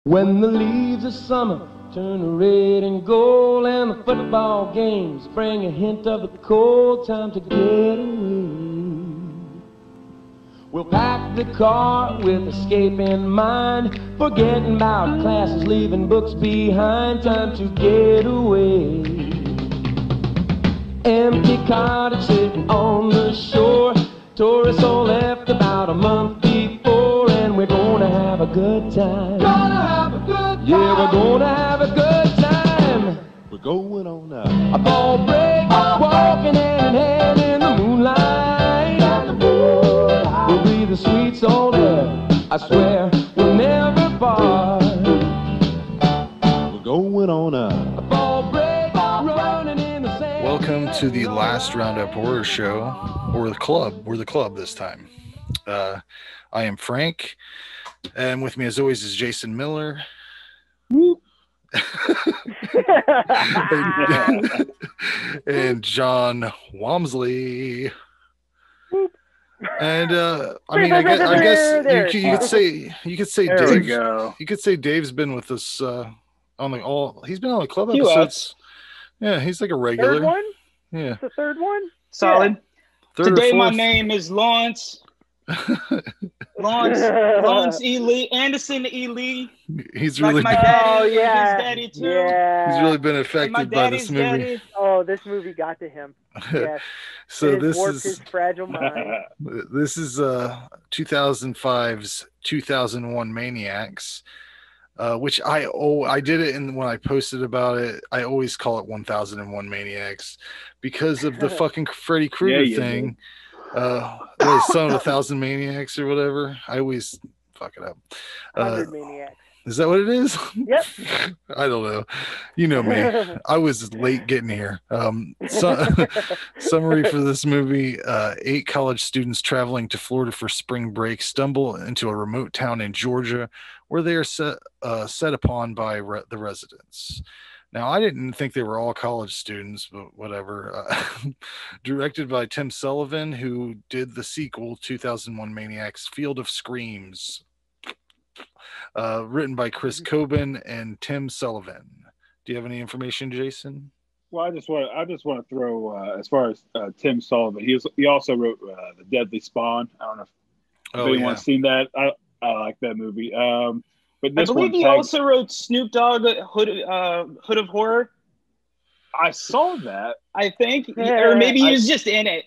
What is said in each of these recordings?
When the leaves of summer turn red and gold and the football games bring a hint of the cold, time to get away. We'll pack the car with escape in mind, forgetting about classes, leaving books behind, time to get away. Empty cottage sitting on the shore, tourists all left about a month before, and we're gonna have a good time. Yeah, we're gonna have a good time. We're going on now. A ball break, walking hand in hand in the moonlight. We'll be the sweet soul air, I swear we'll never part. We're going on now. A ball break, running in the sand. Welcome to the Last Roundup Horror Show, or the club. We're the club this time. I am Frank, and with me as always is Jason Miller. and John Walmsley. And I mean, I guess you could say there Dave. We go. You could say Dave's been with us he's been on the club episodes. Yeah, he's like a regular. Third one? Yeah. It's the third one? Solid. Yeah. Today my name is Lawrence. Lawrence E. Lee. Anderson E. Lee. He's really like my daddy, his daddy too. Yeah. He's really been Like my affected by this movie. daddy. Oh, this movie got to him. Yes. So this warped is his fragile mind. This is 2005's 2001 Maniacs, which I did it, and when I posted about it, I always call it 1001 Maniacs because of the fucking Freddy Krueger thing. The Son of 1,000 Maniacs or whatever. I always fuck it up. 100 Maniacs. Is that what it is? Yep. I don't know. You know me. I was late getting here. Summary for this movie: 8 college students traveling to Florida for spring break stumble into a remote town in Georgia, where they are set upon by the residents. Now, I didn't think they were all college students, but whatever. Directed by Tim Sullivan, who did the sequel, 2001 Maniacs: Field of Screams. Written by Chris Coben and Tim Sullivan. Do you have any information, Jason? Well, I just want to throw as far as Tim Sullivan. He also wrote The Deadly Spawn. I don't know if anyone's seen that. I like that movie. But I believe he also wrote Snoop Dogg Hood of Horror. I saw that. I think, or maybe he was just in it.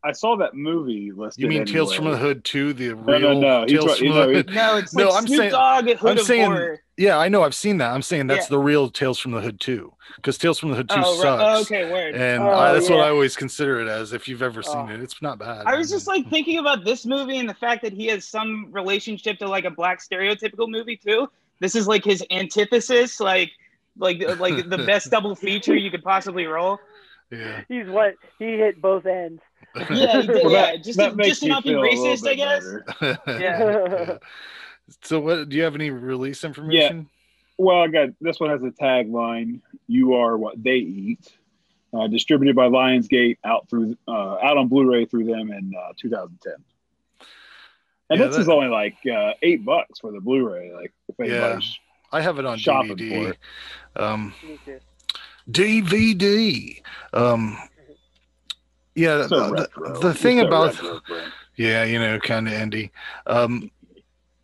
I saw that movie listed. You mean anyway. Tales from the Hood 2? The real no. Tales from the Hood? No, it's like Snoop Dogg Hood of Horror. Yeah, I know. I've seen that. I'm saying that's the real Tales from the Hood 2, because Tales from the Hood 2 sucks. Right. Oh, okay, word. And that's what I always consider it as. If you've ever seen it, it's not bad. I was just like thinking about this movie and the fact that he has some relationship to like a black stereotypical movie too. This is like his antithesis, like the best double feature you could possibly roll. Yeah, he hit both ends. Yeah, he did. Well, just to not be racist, I guess. Yeah. So, what do you have any release information? Yeah. Well, I got this one has a tagline: "You are what they eat." Distributed by Lionsgate, out on Blu-ray through them in 2010. And this is only like $8 for the Blu-ray. Like, if anybody's I have it on shopping DVD. For Me too. DVD. Yeah, the thing about kind of indie.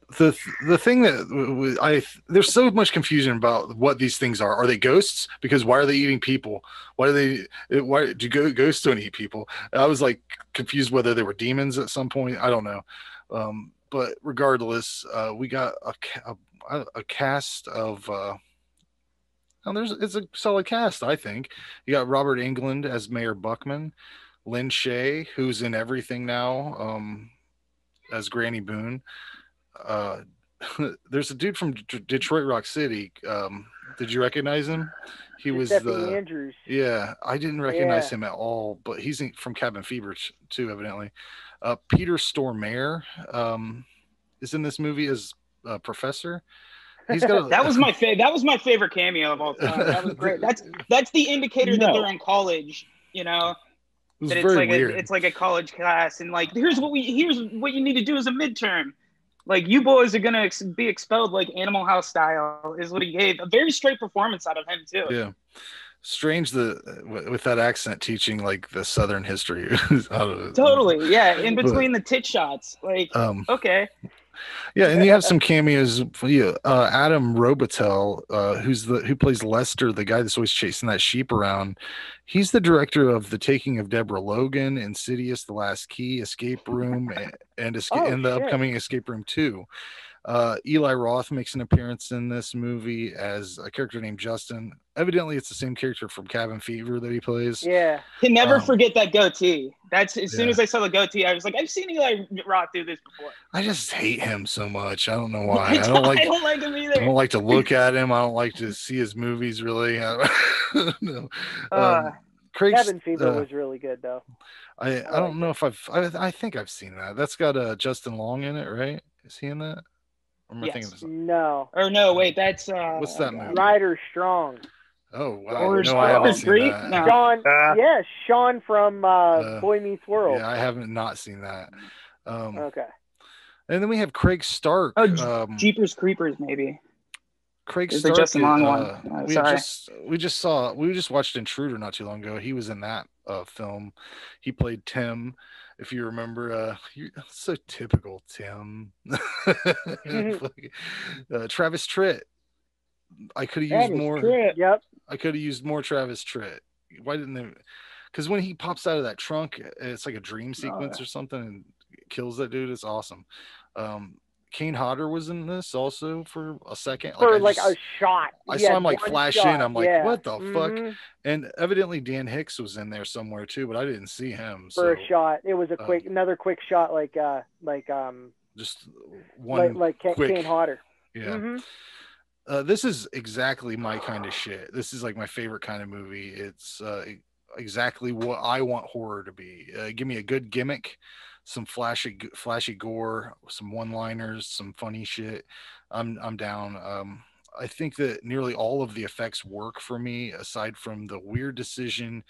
The thing that there's so much confusion about what these things are. Are they ghosts? Because why are they eating people? Why do ghosts don't eat people? I was like confused whether they were demons at some point. I don't know. But regardless, we got a cast of. It's a solid cast, I think. You got Robert Englund as Mayor Buckman, Lynn Shay, who's in everything now, as Granny Boone. There's a dude from Detroit Rock City. Did you recognize him? He was Andrews. Yeah, I didn't recognize him at all, but he's from Cabin Fever too, evidently. Peter Stormare is in this movie as Professor. He's got that was my favorite cameo of all time. That was great. That's the indicator that they're in college. You know, that it's like it's like a college class, and like here's what you need to do as a midterm. Like, you boys are gonna be expelled like Animal House style, is what he gave. A very straight performance out of him too. Yeah. Strange with that accent teaching like the Southern history. I don't know. Totally, yeah. In between the tit shots, like, okay. Yeah, and you have some cameos. Adam Robitel, who plays Lester, the guy that's always chasing that sheep around. He's the director of The Taking of Deborah Logan, Insidious, The Last Key, Escape Room, and the upcoming Escape Room 2. Eli Roth makes an appearance in this movie as a character named Justin. Evidently, it's the same character from Cabin Fever that he plays. Yeah. Can never forget that goatee. That's as soon as I saw the goatee, I was like, I've seen Eli Roth do this before. I just hate him so much. I don't know why. I don't like him either. I don't like to look at him. I don't like to see his movies really. No. Cabin Fever was really good though. I don't know if I think I've seen that. That's got Justin Long in it, right? Is he in that? Or am I thinking of something? No. Or no, wait, that's what's that movie? Ryder Strong. Oh wow! No, I haven't seen that. No. Sean, Sean from Boy Meets World. Yeah, I haven't not seen that. Okay. And then we have Craig Stark. Oh, Jeepers Creepers, maybe. Craig It's Stark. the Justin Long one. Sorry. We just watched Intruder not too long ago. He was in that film. He played Tim. If you remember, so typical Tim. Travis Tritt. I could have used more. Yep. I could have used more Travis Tritt. Why didn't they? Because when he pops out of that trunk, it's like a dream sequence or something, and kills that dude. It's awesome. Kane Hodder was in this also for a second. For like a shot. I saw him like flash in. I'm like, what the fuck? And evidently Dan Hicks was in there somewhere too, but I didn't see him. For a shot. It was a another quick shot, just one like quick, Kane Hodder. Yeah. This is exactly my kind of shit. This is like my favorite kind of movie. It's exactly what I want horror to be. Give me a good gimmick, some flashy gore, some one-liners, some funny shit. I'm down. I think that nearly all of the effects work for me, aside from the weird decision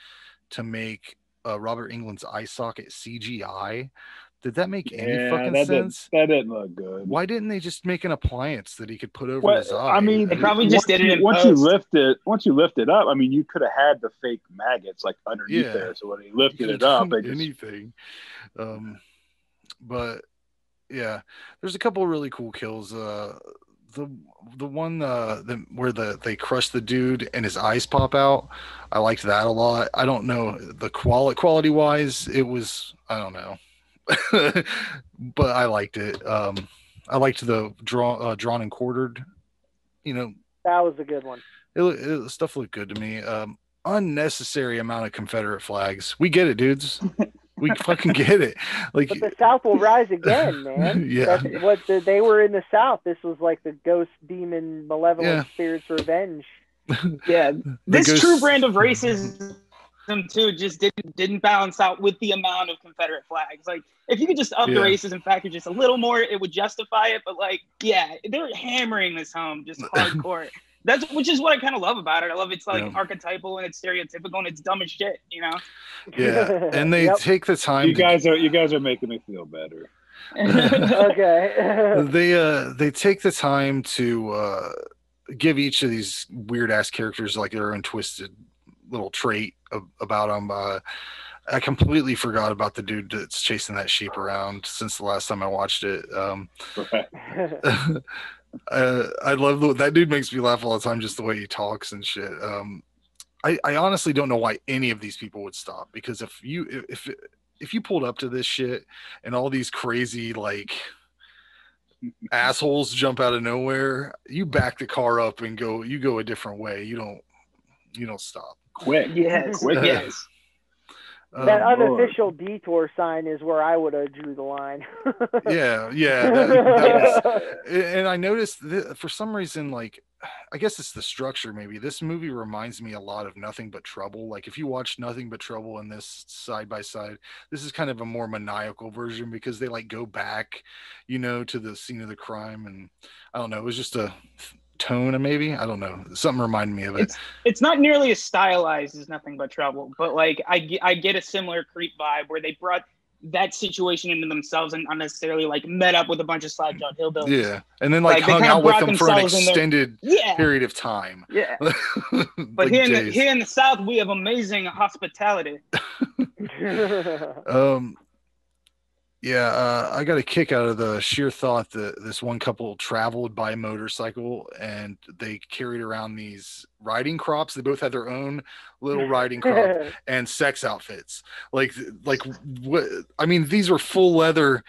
to make Robert Englund's eye socket CGI. Did that make any fucking sense? That didn't look good. Why didn't they just make an appliance that he could put over his eye? I mean, they probably just did it in once post. you lift it up. I mean, you could have had the fake maggots like underneath there. So when he lifted it up, anything. But yeah, there's a couple of really cool kills. The one where they crush the dude and his eyes pop out. I liked that a lot. I don't know the quality wise. It was, I don't know. But I liked it. I liked the drawn and quartered. That was a good one. Stuff looked good to me. Unnecessary amount of Confederate flags. We get it, dudes. We fucking get it. Like, but the South will rise again, man. Yeah. That's what they were in the South. This was like the ghost, demon, malevolent spirits' revenge. Yeah, this true brand of racism too just didn't balance out with the amount of Confederate flags. Like, if you could just up the racism factor just a little more, it would justify it. But like, yeah, they're hammering this home just hardcore. Which is what I kind of love about it. I love it's like archetypal and it's stereotypical and it's dumb as shit, Yeah, and they take the time. You guys are making me feel better. Okay. They take the time to give each of these weird ass characters like their own twisted little trait about them. I completely forgot about the dude that's chasing that sheep around since the last time I watched it. I love that dude. Makes me laugh all the time, just the way he talks and shit. I honestly don't know why any of these people would stop, because if you pulled up to this shit and all these crazy like assholes jump out of nowhere, you back the car up and go a different way. You don't stop. Quick. Yes. Quick. Yes. That unofficial detour sign is where I would have drew the line. Yeah. That was, and I noticed that for some reason, like, I guess it's the structure. Maybe this movie reminds me a lot of Nothing But Trouble. Like, if you watch Nothing But Trouble and this side by side, this is kind of a more maniacal version because they like go back, to the scene of the crime. And I don't know, it was just a tone, maybe, I don't know, something reminded me of it. It's not nearly as stylized as Nothing But Trouble, but like I get a similar creep vibe where they brought that situation into themselves and not necessarily like met up with a bunch of slack-jawed hillbillies. Yeah, and then like they hung kind of out with brought them for an themselves in there. extended Yeah. period of time. Yeah. But But here in the South, we have amazing hospitality. I got a kick out of the sheer thought that this one couple traveled by motorcycle and they carried around these riding crops. They both had their own little riding crop and sex outfits. Like what? I mean, these are full leather.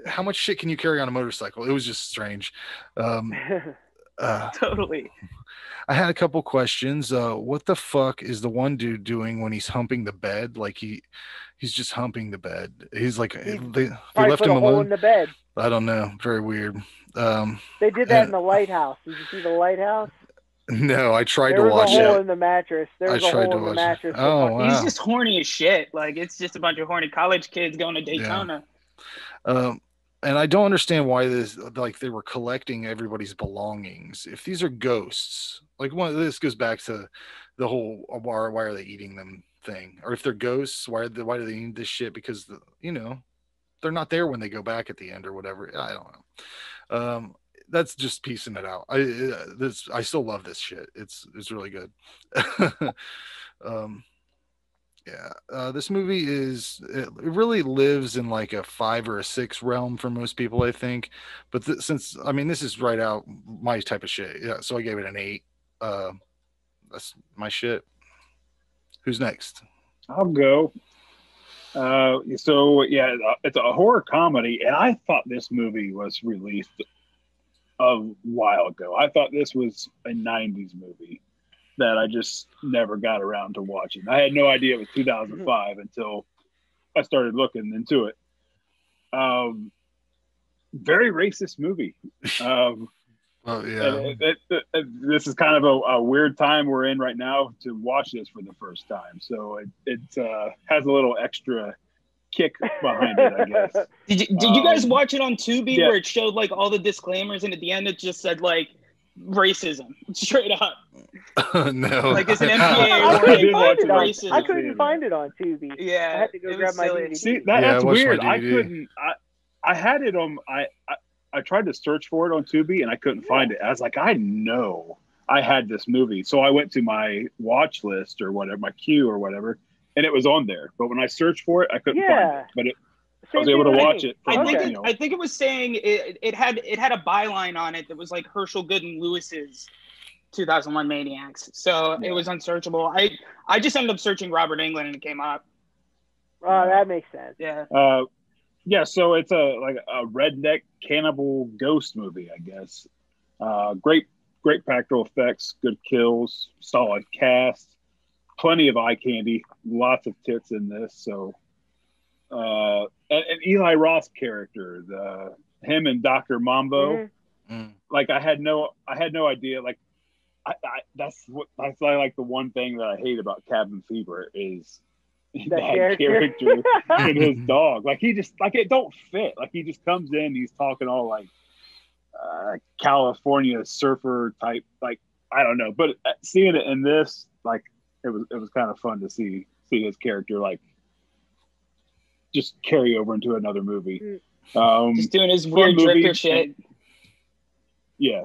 How much shit can you carry on a motorcycle? It was just strange. Totally. I had a couple questions. What the fuck is the one dude doing when he's humping the bed? Like he's just humping the bed. He's like they left him alone in the bed. I don't know. Very weird. They did that in the lighthouse. Did you see the lighthouse? No, I tried to watch it. There was a hole in the mattress. There was a hole in the mattress. Oh, wow. He's just horny as shit. Like it's just a bunch of horny college kids going to Daytona. Yeah. And I don't understand why they were collecting everybody's belongings. If these are ghosts, like this goes back to the whole why are they eating them thing, or if they're ghosts, why do they need this shit? Because they're not there when they go back at the end or whatever. I don't know. That's just piecing it out. I still love this shit. It's really good. This movie it really lives in like a 5 or a 6 realm for most people, I think. But since this is right out my type of shit, so I gave it an 8. That's my shit. Who's next? I'll go. It's a horror comedy, and I thought this movie was released a while ago. I thought this was a 90s movie that I just never got around to watching. I had no idea it was 2005 until I started looking into it. Very racist movie. This is kind of a weird time we're in right now to watch this for the first time. So it has a little extra kick behind it, I guess. Did you guys watch it on Tubi where it showed like all the disclaimers and at the end it just said like racism straight up? No, like it's an MPA. I couldn't find it on Tubi. Yeah, I had to go grab my DVD. See, that's weird. I couldn't. I had it on. I tried to search for it on Tubi and I couldn't find it. I was like, I know I had this movie, so I went to my watch list or whatever, my queue or whatever, and it was on there. But when I searched for it, I couldn't find it. But I was able to watch it. I think it was saying it had a byline on it that was like Herschel Gooding Lewis's 2001 Maniacs, so it was unsearchable. I just ended up searching Robert Englund and it came up. Oh, that makes sense. Yeah. So it's a redneck cannibal ghost movie, I guess. Great practical effects, good kills, solid cast, plenty of eye candy, lots of tits in this. So, and Eli Roth's character, him and Dr. Mambo, like I had no idea. Like, that's like the one thing that I hate about Cabin Fever is that character and his dog. Like he just it don't fit. Like he just comes in, he's talking all like California surfer type. Like I don't know, but seeing it in this, like it was kind of fun to see his character like just carry over into another movie. Just doing his weird drifter shit. Yeah.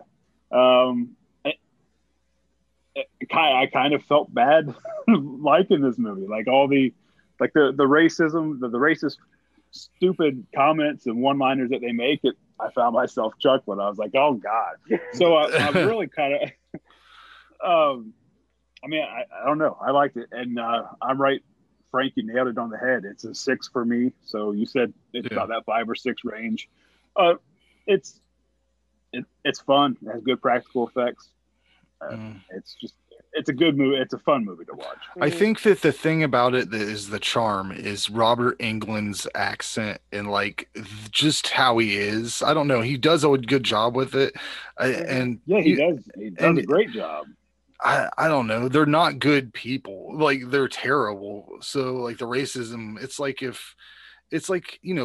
I kind of felt bad liking this movie. Like all the racism, the racist stupid comments and one-liners that they make, I found myself chuckling. I was like, oh God. So I'm really kind of I don't know. I liked it. And I'm right. Frank, you nailed it on the head. It's a 6 for me. So you said it's about that 5 or 6 range. It's fun. It has good practical effects. It's a good movie. It's a fun movie to watch. I think that the thing about it that is the charm is Robert Englund's accent and like just how he is. I don't know. He does a good job with it. He does. He does a great job. I don't know. They're not good people. Like they're terrible. So like the racism, it's like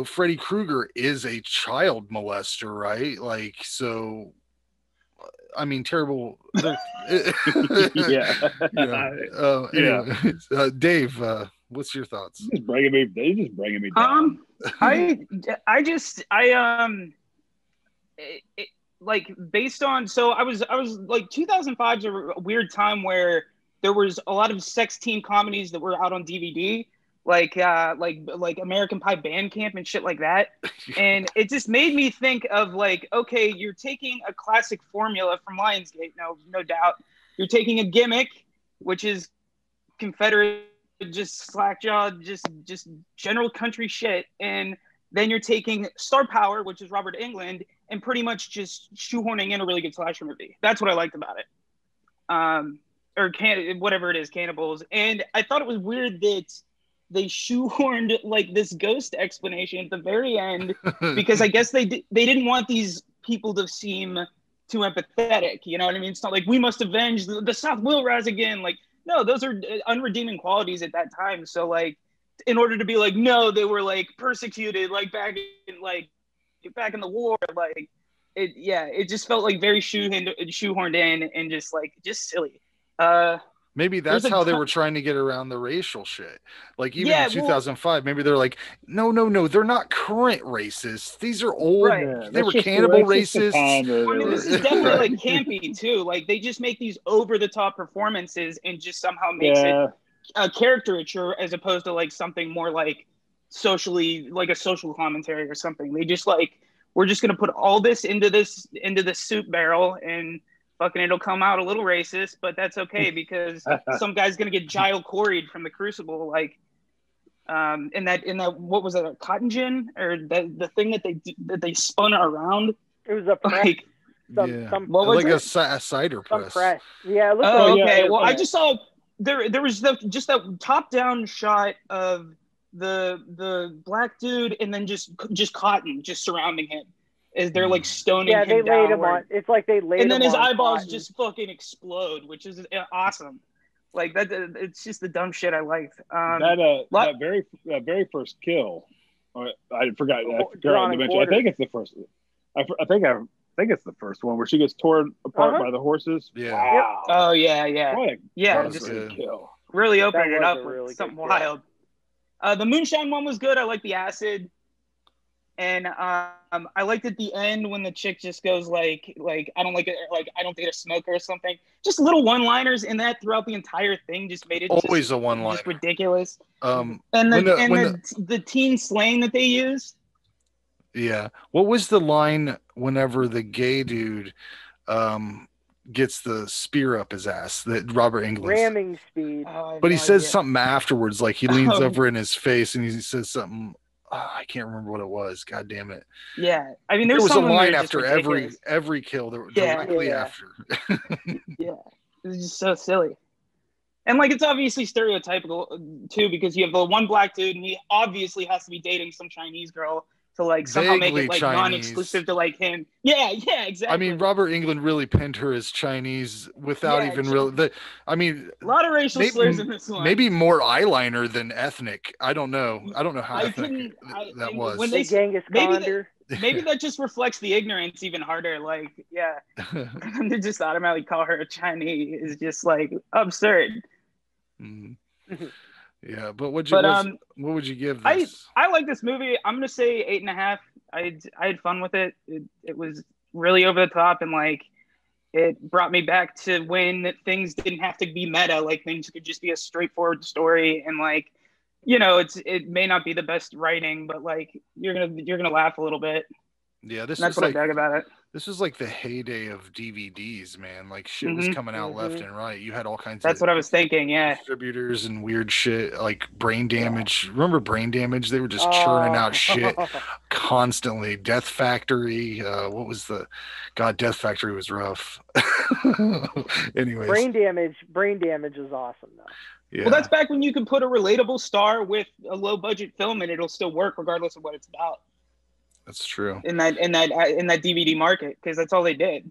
Freddy Krueger is a child molester, right? Like, so terrible. Dave, What's your thoughts? They just bringing me down. Like based on, so I was like 2005 is a weird time where there was a lot of sex teen comedies that were out on DVD, like American Pie Band Camp and shit like that. And it just made me think of like, okay, you're taking a classic formula from Lionsgate, no doubt. You're taking a gimmick, which is Confederate, just slackjaw, just general country shit, and then you're taking star power, which is Robert Englund, and pretty much just shoehorning in a really good slasher movie. That's what I liked about it. Whatever it is, Cannibals. And I thought it was weird that they shoehorned like this ghost explanation at the very end, because I guess they didn't want these people to seem too empathetic. You know what I mean? It's not like we must avenge the South will rise again. Like, no, those are unredeeming qualities at that time. So like, in order to be like, no, they were like persecuted, like back in the war, like it just felt like very shoehorned in and just silly. Maybe that's how they were trying to get around the racial shit. Like even in 2005, maybe they're like, no, they're not current racists. These are old. Right. They were cannibal racists. I mean, this is definitely like campy too. Like they just make these over the top performances and just somehow makes it a caricature as opposed to like something more like socially, like a social commentary or something. They just like, we're just gonna put all this into this soup barrel and fucking it'll come out a little racist, but that's okay because some guy's gonna get Giles Corey'd from the Crucible, like in that what was it, a cotton gin or the thing that they spun around? It was a press. Like some what was like it? a cider press. Press. Yeah. It looked okay. Well, yeah. I just saw there was just that top down shot of the black dude and then just cotton just surrounding him as they're like stoning him they laid downward. him on. It's like they laid him on. And then his eyeballs cotton. just fucking explode, which is awesome. Like that, it's just the dumb shit I liked. That very first kill, I forgot to mention. I think it's the first. I think it's the first one where she gets torn apart by the horses. Yeah. Wow. Oh yeah. Just a kill. Really opened it up really with something wild. The moonshine one was good. I like the acid. And I liked at the end when the chick just goes like I don't like it, like I don't date a smoker or something. Just little one-liners in that throughout the entire thing just made it always a one-liner, just ridiculous. And the teen slang that they used. Yeah, what was the line whenever the gay dude gets the spear up his ass that Robert Englund ramming speed? But he says something afterwards, like he leans over in his face and he says something. I can't remember what it was. God damn it. Yeah. I mean, there was a line after every kill directly after. Yeah. It was just so silly. And like, it's obviously stereotypical too, because you have the one black dude and he obviously has to be dating some Chinese girl to like somehow make it like non-exclusive to like him. Yeah, exactly. I mean, Robert Englund really pinned her as Chinese without even really. I mean, a lot of racial slurs in this one. Maybe more eyeliner than ethnic. I don't know how ethnic that was. When they Genghis Khan. Maybe that just reflects the ignorance even harder. Like, yeah, they just automatically call her a Chinese is just like absurd. Mm-hmm. Yeah, but what would you give this? I like this movie. I'm gonna say 8.5. I had fun with it. It was really over the top and like it brought me back to when things didn't have to be meta. Like things could just be a straightforward story and like, you know, it may not be the best writing, but like you're gonna laugh a little bit. Yeah, that's what I dug about it. This was like the heyday of DVDs, man. Like shit was coming out left and right. You had all kinds That's what I was thinking, yeah. Distributors and weird shit like Brain Damage. Remember Brain Damage? They were just churning out shit constantly. Death Factory. What was Death Factory was rough. Anyways. Brain Damage is awesome though. Yeah. Well, that's back when you could put a relatable star with a low budget film and it'll still work regardless of what it's about. That's true. In that DVD market, because that's all they did.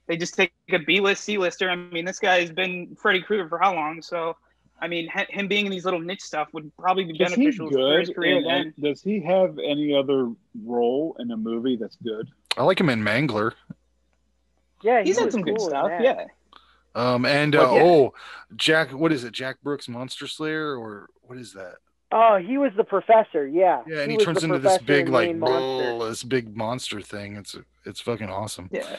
They just take a B-list, C-lister. I mean, this guy has been Freddy Krueger for how long? So, I mean, him being in these little niche stuff would probably be beneficial for his career then. Does he have any other role in a movie that's good? I like him in Mangler. Yeah, he's had some good stuff. Yeah. Jack, what is it? Jack Brooks Monster Slayer, or what is that? Oh, he was the professor. Yeah. Yeah, and he was turns the into this professor big and like main monster. this big monster thing. It's fucking awesome. Yeah.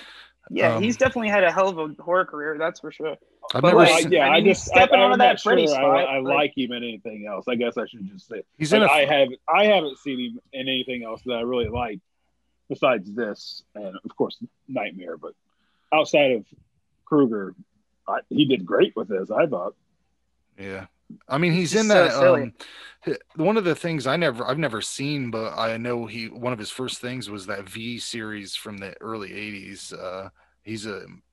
Yeah, he's definitely had a hell of a horror career, that's for sure. I've But never like, seen. Yeah, I mean, he's stepping onto that Freddy spot. I like him in anything else. I guess I should just say He's like, in I haven't seen him in anything else that I really like besides this, and of course Nightmare. But outside of Krueger, he did great with this. I thought. Yeah, I mean he's in so that. silly. One of the things I've never seen, but I know one of his first things was that V series from the early '80s. He's an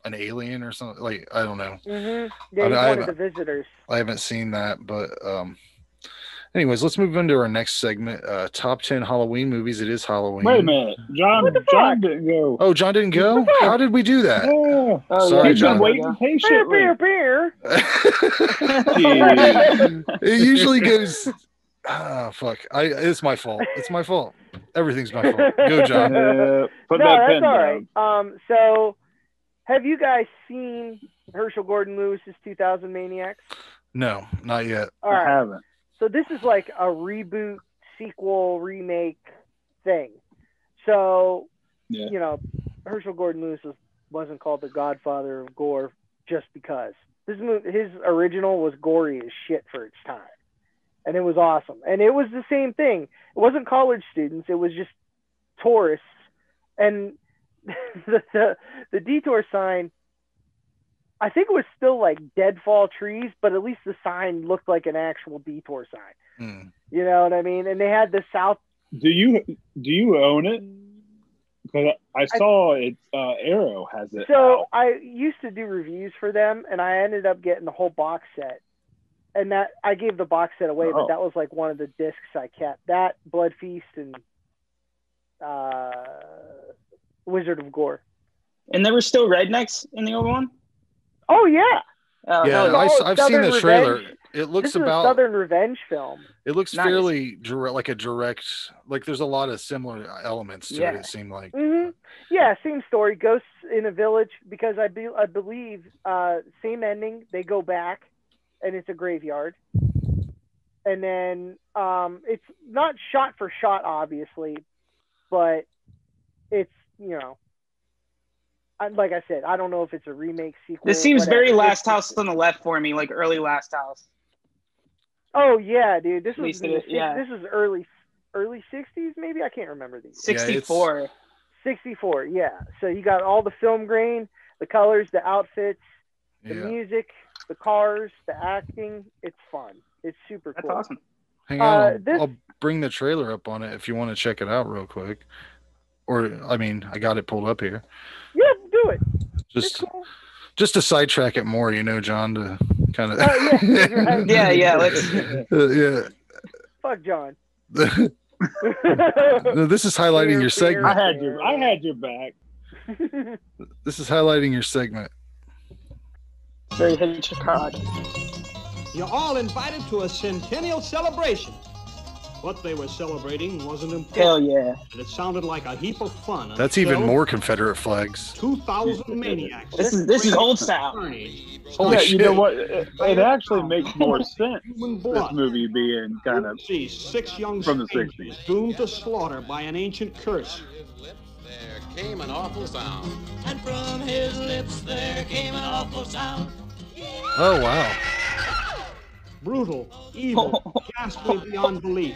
alien or something, like I don't know. Mm-hmm. Yeah, he's one of the visitors. I haven't seen that, but anyways, let's move into our next segment. Top 10 Halloween movies. It is Halloween. Wait a minute, John didn't go. Oh, John didn't go. How did we do that? Yeah. Sorry, He's John. been waiting patiently. Beer. It usually goes. Fuck! It's my fault. It's my fault. Everything's my fault. Go, John. Put No, that that's pen all down. right. So, have you guys seen Herschel Gordon Lewis's 2000 Maniacs? No, not yet. All I right. haven't. So this is like a reboot, sequel, remake thing. So, Yeah. you know, Herschel Gordon Lewis wasn't called the Godfather of gore just because. His original was gory as shit for its time. And it was awesome. And it was the same thing. It wasn't college students. It was just tourists. And the detour sign, I think it was still like deadfall trees, but at least the sign looked like an actual detour sign. You know what I mean? And they had the south. Do you own it? Because I saw it. Arrow has it. So out. I used to do reviews for them, and I ended up getting the whole box set. And that I gave the box set away, but that was like one of the discs I kept. That, Blood Feast, and Wizard of Gore. And there were still rednecks in the old one? Oh yeah. Yeah, I've seen the trailer. It looks this is a Southern Revenge film. It looks fairly direct, like a direct. Like there's a lot of similar elements to it. It seemed like. Mm-hmm. Yeah, same story. Ghosts in a village, because I believe same ending. They go back, and it's a graveyard. And then it's not shot for shot, obviously, but it's, you know, like I said, I don't know if it's a remake, sequel. This seems very Last House on the Left for me, like early Last House. Oh yeah, dude. This was this is early 60s, maybe. I can't remember these. 64. 64, yeah. So you got all the film grain, the colors, the outfits, the music, the cars, the acting. It's fun. It's super cool. That's awesome. Hang on, I'll bring the trailer up on it if you want to check it out real quick. Or, I mean, I got it pulled up here. Yeah, do it. Just to sidetrack it more, you know, John, to kind of. Yeah. Let's. Yeah. Fuck John. No, this is highlighting your segment. I had your back. This is highlighting your segment. Very Hitchcock. You're all invited to a centennial celebration. What they were celebrating wasn't important. Hell yeah. And it sounded like a heap of fun. That's even more Confederate flags. 2000 Maniacs. This is old style. Holy shit. You know what? It actually makes more sense. This movie being kind of see 6 young from the 60s. doomed to slaughter by an ancient curse. There came an awful sound. And from his lips there came an awful sound. Oh, wow. Brutal, evil, ghastly beyond belief.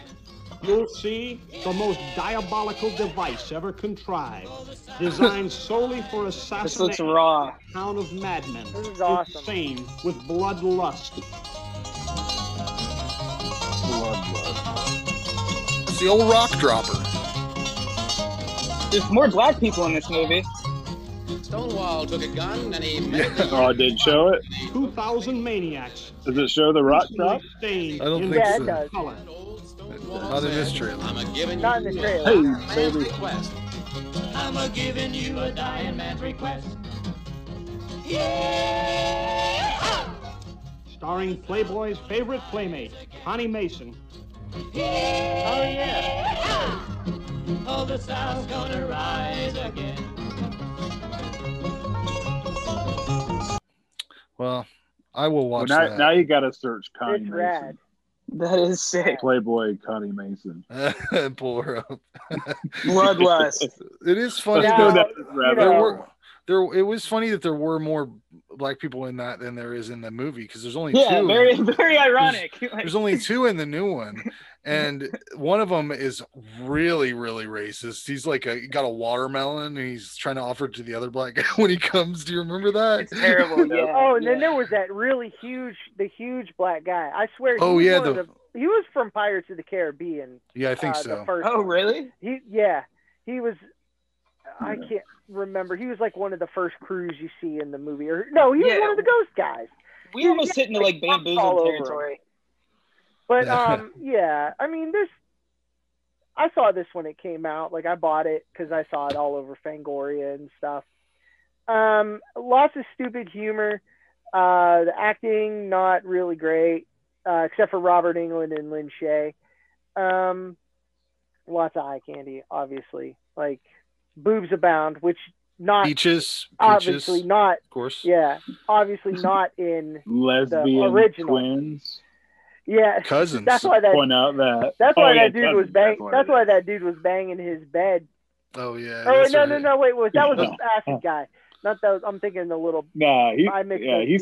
You'll see the most diabolical device ever contrived, designed solely for assassination. This looks raw. A town of madmen, this is awesome. Insane with bloodlust. It's the old rock dropper. There's more black people in this movie. Stonewall took a gun and he Oh, it did show it? 2000 Maniacs. Does it show the rock drop? I don't think so. It does. Not in this trailer. Not in the trailer. Hey, baby. I'm a giving you a dying man's request. Yeah! Starring Playboy's favorite playmate, Connie Mason. Yeah! Oh, the South's gonna rise again. Well, I will watch Well, that. now you got to search Connie It's Mason. rad. That is sick. Playboy Connie Mason. Pull her up. Bloodlust. It is funny. Let's go Now, down this rabbit There know- hole. were. It was funny that there were more black people in that than there is in the movie because there's only Yeah, two. very very ironic. There's only two in the new one, and one of them is really, really racist. He's like got a watermelon, and he's trying to offer it to the other black guy when he comes. Do you remember that? It's terrible. Yeah. Oh, and then yeah. there was that really huge black guy. I swear. Oh, he was yeah, one of he was from Pirates of the Caribbean. Yeah, I think The so. first Oh, one. really? He was. I can't remember. He was like one of the first crews you see in the movie. Or no, he was Yeah. one of the ghost guys. We almost hit into like all bamboozled over territory. But yeah, I mean, I saw this when it came out. Like I bought it because I saw it all over Fangoria and stuff. Lots of stupid humor. The acting not really great, except for Robert Englund and Lin Shaye. Lots of eye candy, obviously. Like boobs abound, which not Peaches, obviously not. of course. Yeah, obviously not in Lesbian original. twins. Yeah, Cousins. That's why that. Point out that. That's why yeah, that dude was cousins, bang. definitely. That's why that dude was banging his bed. Oh yeah. Oh that's no, right. no, wait, that was the acid guy. Not that. I'm thinking the little. Nah, I mixed those he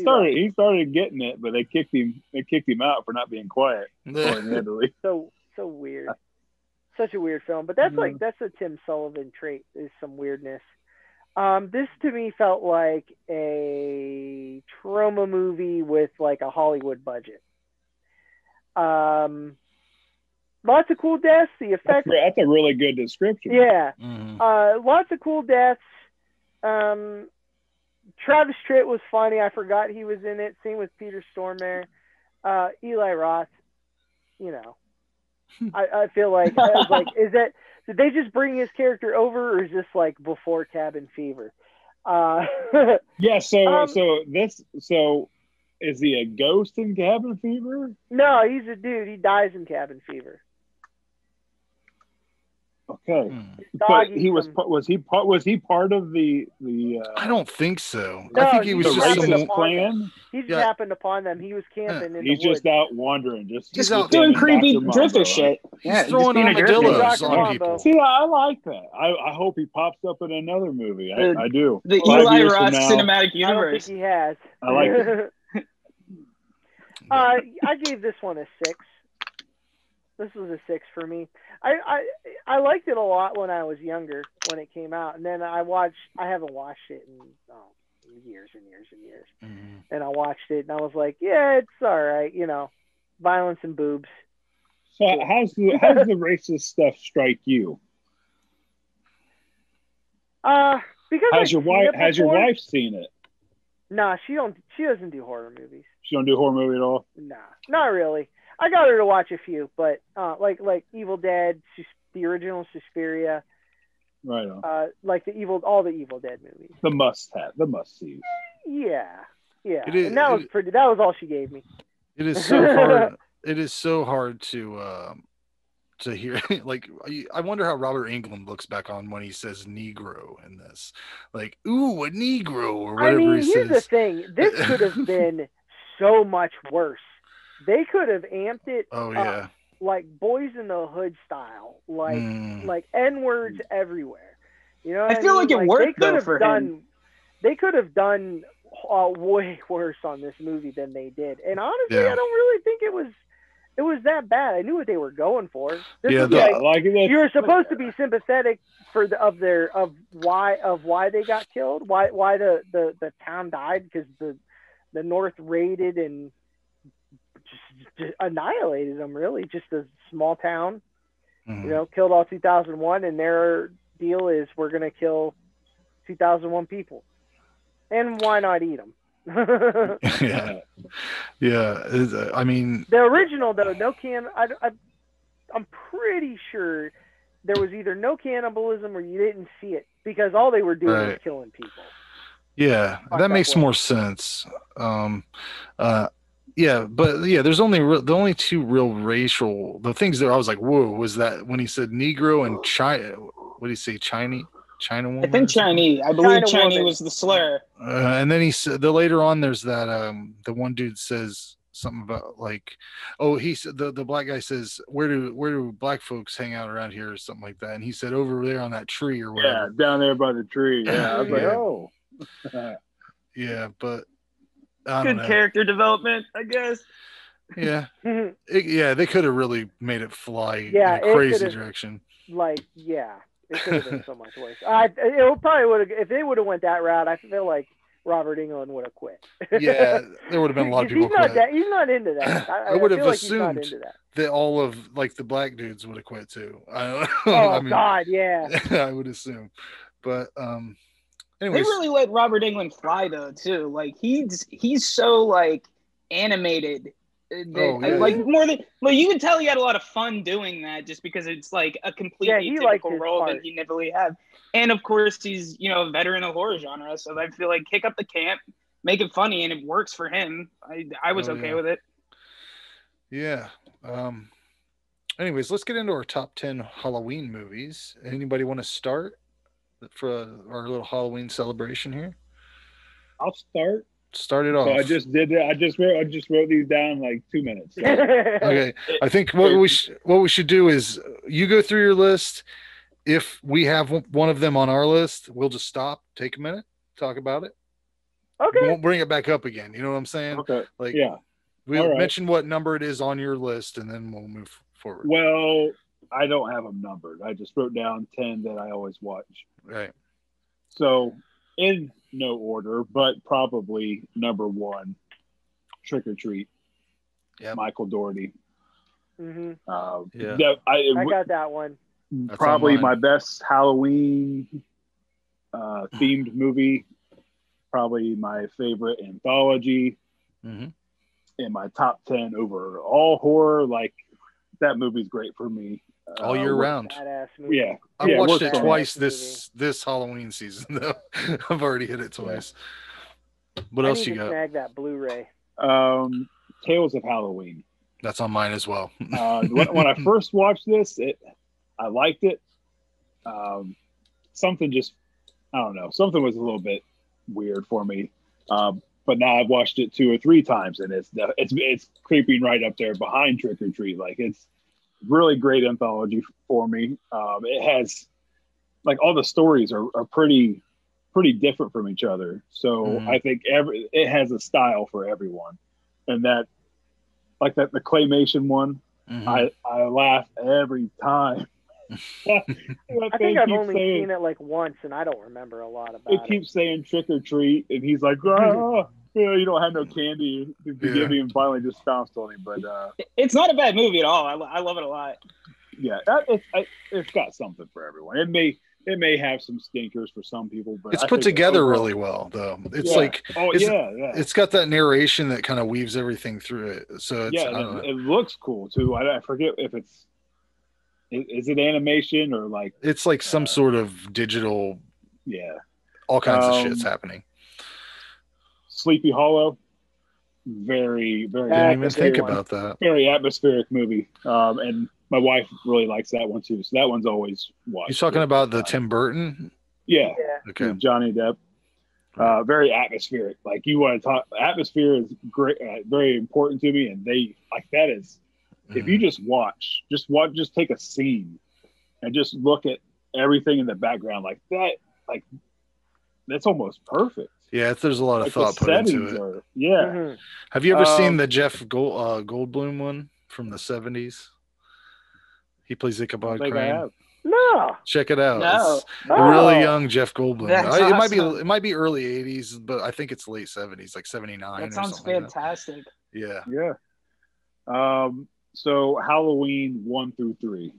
two started getting it, but they kicked him out for not being quiet. So weird. Such a weird film, but that's that's a Tim Sullivan trait, is some weirdness. This to me felt like a trauma movie with like a Hollywood budget. Lots of cool deaths. The effects. That's a really good description. Yeah. Mhm. Lots of cool deaths. Travis Tritt was funny. I forgot he was in it. Same with Peter Stormare. Eli Roth, you know. I feel like I was like, did they just bring his character over, or is this like before Cabin Fever? Yeah. So is he a ghost in Cabin Fever? No, he's a dude. He dies in Cabin Fever. Okay, but Doggy he was some- was he part of the I don't think so. No, I think he was the he's just happened racist some. upon plan? He just Yeah. happened upon them. He was camping in He's the woods. just out wandering, just He's with out him Doing and creepy Dr. drifter Mambo. shit. He's Yeah, throwing just being a drifter. armadillos Dr. on Mambo. people. See, I like that. I hope he pops up in another movie. I do. The 5 Eli years from Roth now, cinematic I don't think universe. he has. I like it. I gave this one a 6. This was a 6 for me. I liked it a lot when I was younger, when it came out, and then I haven't watched it in years and years and years. Mhm. And I watched it, and I was like, yeah, it's all right, you know, violence and boobs. So how's the racist stuff strike you? Because Has your wife seen it? Nah, she doesn't do horror movies. She don't do horror movie at all. Nah, not really. I got her to watch a few, but like Evil Dead, the original Suspiria, Right on. like all the Evil Dead movies. The must see. Yeah. It is- And that was all she gave me. It is so hard. It is so hard to hear. Like, I wonder how Robert Englund looks back on when he says Negro in this. Like, ooh, a Negro, or whatever I mean, he here's the says. thing. This could have been so much worse. They could have amped it Oh up, yeah. like Boys in the Hood style, like Mm. like N-words everywhere. You know what I feel like it They worked, could though, have for done. him. They could have done way worse on this movie than they did. And honestly, Yeah. I don't really think it was that bad. I knew what they were going for. This Yeah, was the- like, Like it. you were supposed to be sympathetic for why they got killed, why the town died, because the North raided and just annihilated them. Really, just a small town, Mhm. you know, killed all 2001, and their deal is we're gonna kill 2001 people, and why not eat them? Yeah. Yeah. I mean, The original though, I'm pretty sure there was either no cannibalism or you didn't see it, because all they were doing was Right. killing people. yeah, Fuck that that makes way. more sense. Yeah, but yeah, there's the only two real racial things that I was like, whoa, was that when he said Negro and China? What did he say? China woman? I think Chinese. I believe China Chinese woman. was the slur. And then he said, later on, there's that the one dude says something about like, oh, he said the black guy says, where do black folks hang out around here or something like that, and he said over there on that tree or Yeah, whatever. down there by the tree. Yeah, I was like, Yeah. oh. Yeah, but I don't Good know. character development, I guess. Yeah, they could have really made it fly in Yeah, a it crazy could've- direction. Like, yeah, it could have been so much worse. It probably would have, if they would have went that route, I feel like Robert Englund would have quit. Yeah, there would have been a lot of people He's not quit. he's not into that. I would have feel like he's not assumed into that. that all of like the black dudes would have quit too. I don't know. Oh I mean, God, yeah. I would assume, but They anyways, really let Robert Englund fly though too. Like he's so like animated. Oh, yeah. Like more than like you can tell he had a lot of fun doing that just because it's like a completely he liked typical his role part. that he never really had. And of course he's a veteran of the horror genre, so I feel like kick up the camp, make it funny, and it works for him. I was okay yeah. with it. Yeah. Anyways, let's get into our top 10 Halloween movies. Anybody want to start for our little Halloween celebration here? I'll start. Start it off. So I just did that. I just wrote these down in like 2 minutes. Okay. I think what we should do is you go through your list. If we have one of them on our list, we'll just stop, take a minute, talk about it. Okay. We won't bring it back up again. You know what I'm saying? Okay. Like, Yeah. we'll All right. mention what number it is on your list, and then we'll move forward. Well, I don't have them numbered. I just wrote down 10 that I always watch. Right. So, in no order, but probably number 1, Trick or Treat. Yeah. Michael Dougherty. hmm Yeah. I got that one. That's Probably on mine. my best Halloween themed movie. Probably my favorite anthology. Mhm. In my top 10 over all horror. Like, that movie's great for me. All year round. Badass movie. Yeah. I've Yeah, watched works it for me. twice Badass this Halloween season, though. I've already hit it twice. What I else need you to got? snag that Blu-ray. Tales of Halloween. That's on mine as well. When I first watched this, I liked it. Something just, I don't know, something was a little bit weird for me. But now I've watched it 2 or 3 times, and it's creeping right up there behind Trick or Treat. Like, it's really great anthology for me. It has, like, all the stories are pretty different from each other. So I think it has a style for everyone, and that, like the claymation one, I laugh every time. I think I've only seen it like once, and I don't remember a lot about it. It keeps saying trick or treat, and he's like, "Ah, you don't have no candy to give me," and finally just bounced on him. But It's not a bad movie at all. I love it a lot. yeah, it's got something for everyone. It may have some stinkers for some people, but It's I put think together overall- really well, though. It's Yeah. like, yeah. it's got that narration that kind of weaves everything through it. So it's, I don't know. It looks cool too. I forget if is it animation or like It's like some sort of digital, yeah, all kinds of shit's happening. Sleepy Hollow, very very Didn't even That's a think good one. about that. very atmospheric movie. And my wife really likes that one too. So that one's always watched. You talking about the Tim Burton? Yeah, Yeah. Okay. Johnny Depp. Very atmospheric. Like, you want to talk, atmosphere is great, very important to me, and they like that is. If you just take a scene and just look at everything in the background like that, like that's almost perfect. Yeah, there's a lot of Like, thought the put into settings it. are, yeah. Mhm. Have you ever seen the Jeff Goldblum one from the 70s? He plays I Ichabod think I Crane. have. No. Check it out. No. It's a really Oh. young Jeff Goldblum. That's It might be early 80s, but I think it's late 70s, like 79 That or sounds something like that. fantastic. Yeah. Yeah. So Halloween 1 through 3.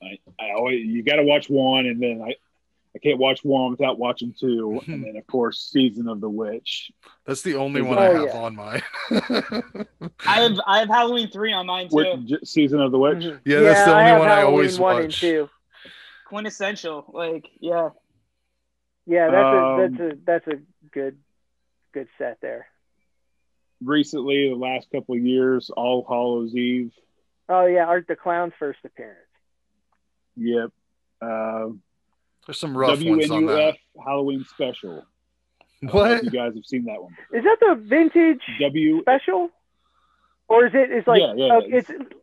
I always, you got to watch 1, and then I can't watch 1 without watching 2, and then of course Season of the Witch. That's the only one Oh, I have yeah. on mine. I have Halloween 3 on mine too. With Season of the Witch. Mhm. Yeah, that's the only have one I Halloween always 1 and watch. 2. Quintessential. Like, yeah. Yeah, that's a good set there. Recently, the last couple of years, All Hallows Eve. Oh yeah, Art the Clown's first appearance. Yep. There's some rough ones on that. WNUF Halloween Special. I don't know What? if you guys have seen that one. Is that the vintage W special? Or is it? It's like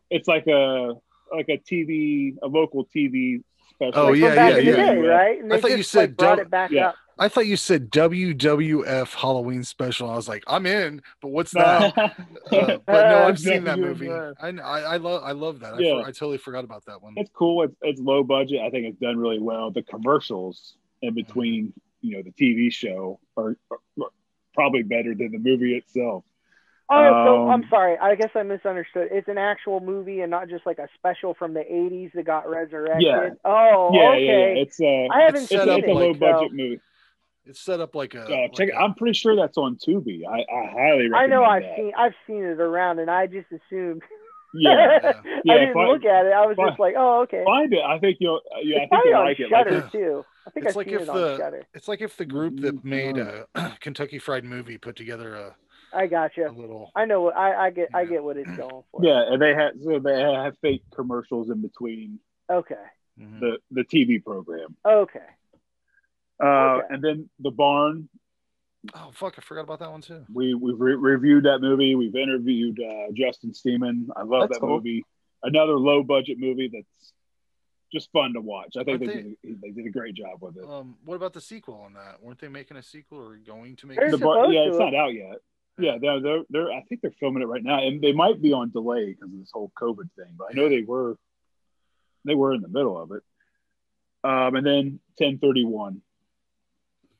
it's like a local TV special. Oh, like yeah, from back in the yeah. day, right? And I they thought just you said brought it back up. I thought you said WWF Halloween special. I was like, I'm in, but what's that? But no, I've seen that movie. I love that. Yeah. I totally forgot about that one. It's cool. It's low budget. I think it's done really well. The commercials in between, the TV show are probably better than the movie itself. Oh, so I'm sorry. I guess I misunderstood. It's an actual movie and not just like a special from the 80s that got resurrected. Yeah. Oh, okay. Yeah. It's I haven't seen it. It's a low budget movie. It's set up like a. Check it. I'm pretty sure that's on Tubi. I highly recommend. I know that. I've seen it around, and I just assumed. Yeah. I didn't look at it. I was just like, oh, okay. Find it. I think you'll. I think you'll like it. Shudder too. I think it's I've seen it on Shudder. It's like if the group that made a Kentucky Fried Movie put together a. I gotcha. I know. I get what it's going for. Yeah, and they have fake commercials in between. Okay. The TV program. Okay. And then The Barn. Oh fuck! I forgot about that one too. We've reviewed that movie. We've interviewed Justin Steeman. I love that movie. Another low budget movie that's just fun to watch. I think they did a great job with it. What about the sequel on that? Weren't they making a sequel or going to make? Yeah, it's not out yet. Yeah, they're. I think they're filming it right now, and they might be on delay because of this whole COVID thing. But I know they were in the middle of it. And then 1031,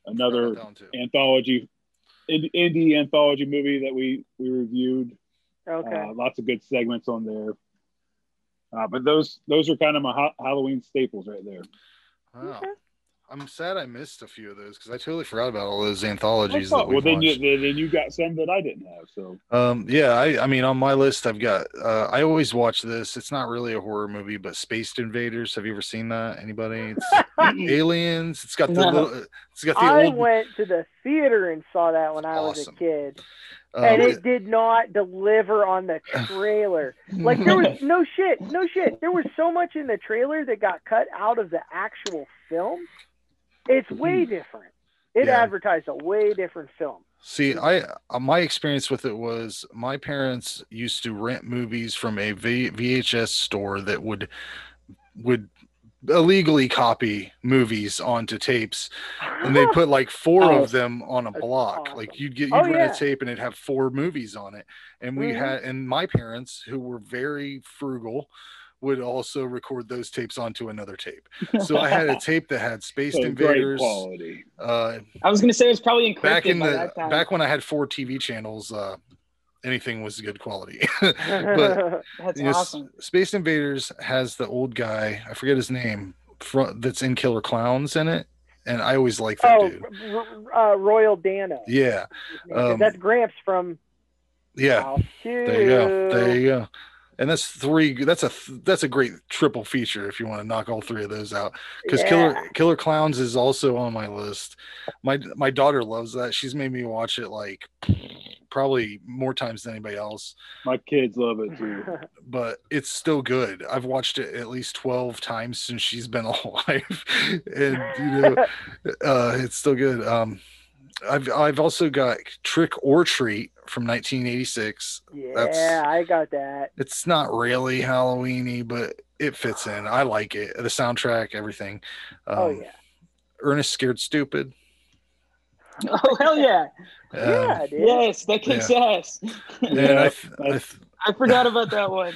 another anthology, indie anthology movie that we reviewed. Okay. Lots of good segments on there. But those are kind of my Halloween staples right there. Wow. Okay. I'm sad I missed a few of those because I totally forgot about all those anthologies that we watched. Then you got some that I didn't have. So I mean on my list I've got I always watch this. It's not really a horror movie, but Space Invaders. Have you ever seen that? Anybody? It's aliens. It's got the I went to the theater and saw that when I was a kid. And it did not deliver on the trailer. Like there was no shit. There was so much in the trailer that got cut out of the actual film. It's way different. It advertised a way different film. See, my experience with it was my parents used to rent movies from a VHS store that would illegally copy movies onto tapes, and they put like 4 of them on a block. Awesome. Like you'd rent a tape and it'd have 4 movies on it. And we had, and my parents, who were very frugal, would also record those tapes onto another tape. So I had a tape that had Space Invaders. Great quality. I was going to say it was probably encrypted back when I had 4 TV channels. Anything was good quality. But that's awesome. Space Invaders has the old guy, I forget his name, that's in Killer Clowns in it, and I always like that dude. Royal Dano. Yeah, that's Gramps from. Yeah, there you go. And that's 3. That's a great triple feature if you want to knock all 3 of those out. Because Killer Clowns is also on my list. My daughter loves that. She's made me watch it like probably more times than anybody else. My kids love it too. But it's still good. I've watched it at least 12 times since she's been alive, and it's still good. I've also got Trick or Treat from 1986. Yeah, I got that. It's not really Halloween-y, but it fits in. I like it. The soundtrack, everything. Ernest Scared Stupid. Oh hell yeah! Yeah, dude. Yes, that kicks ass. Yeah, I forgot about that one.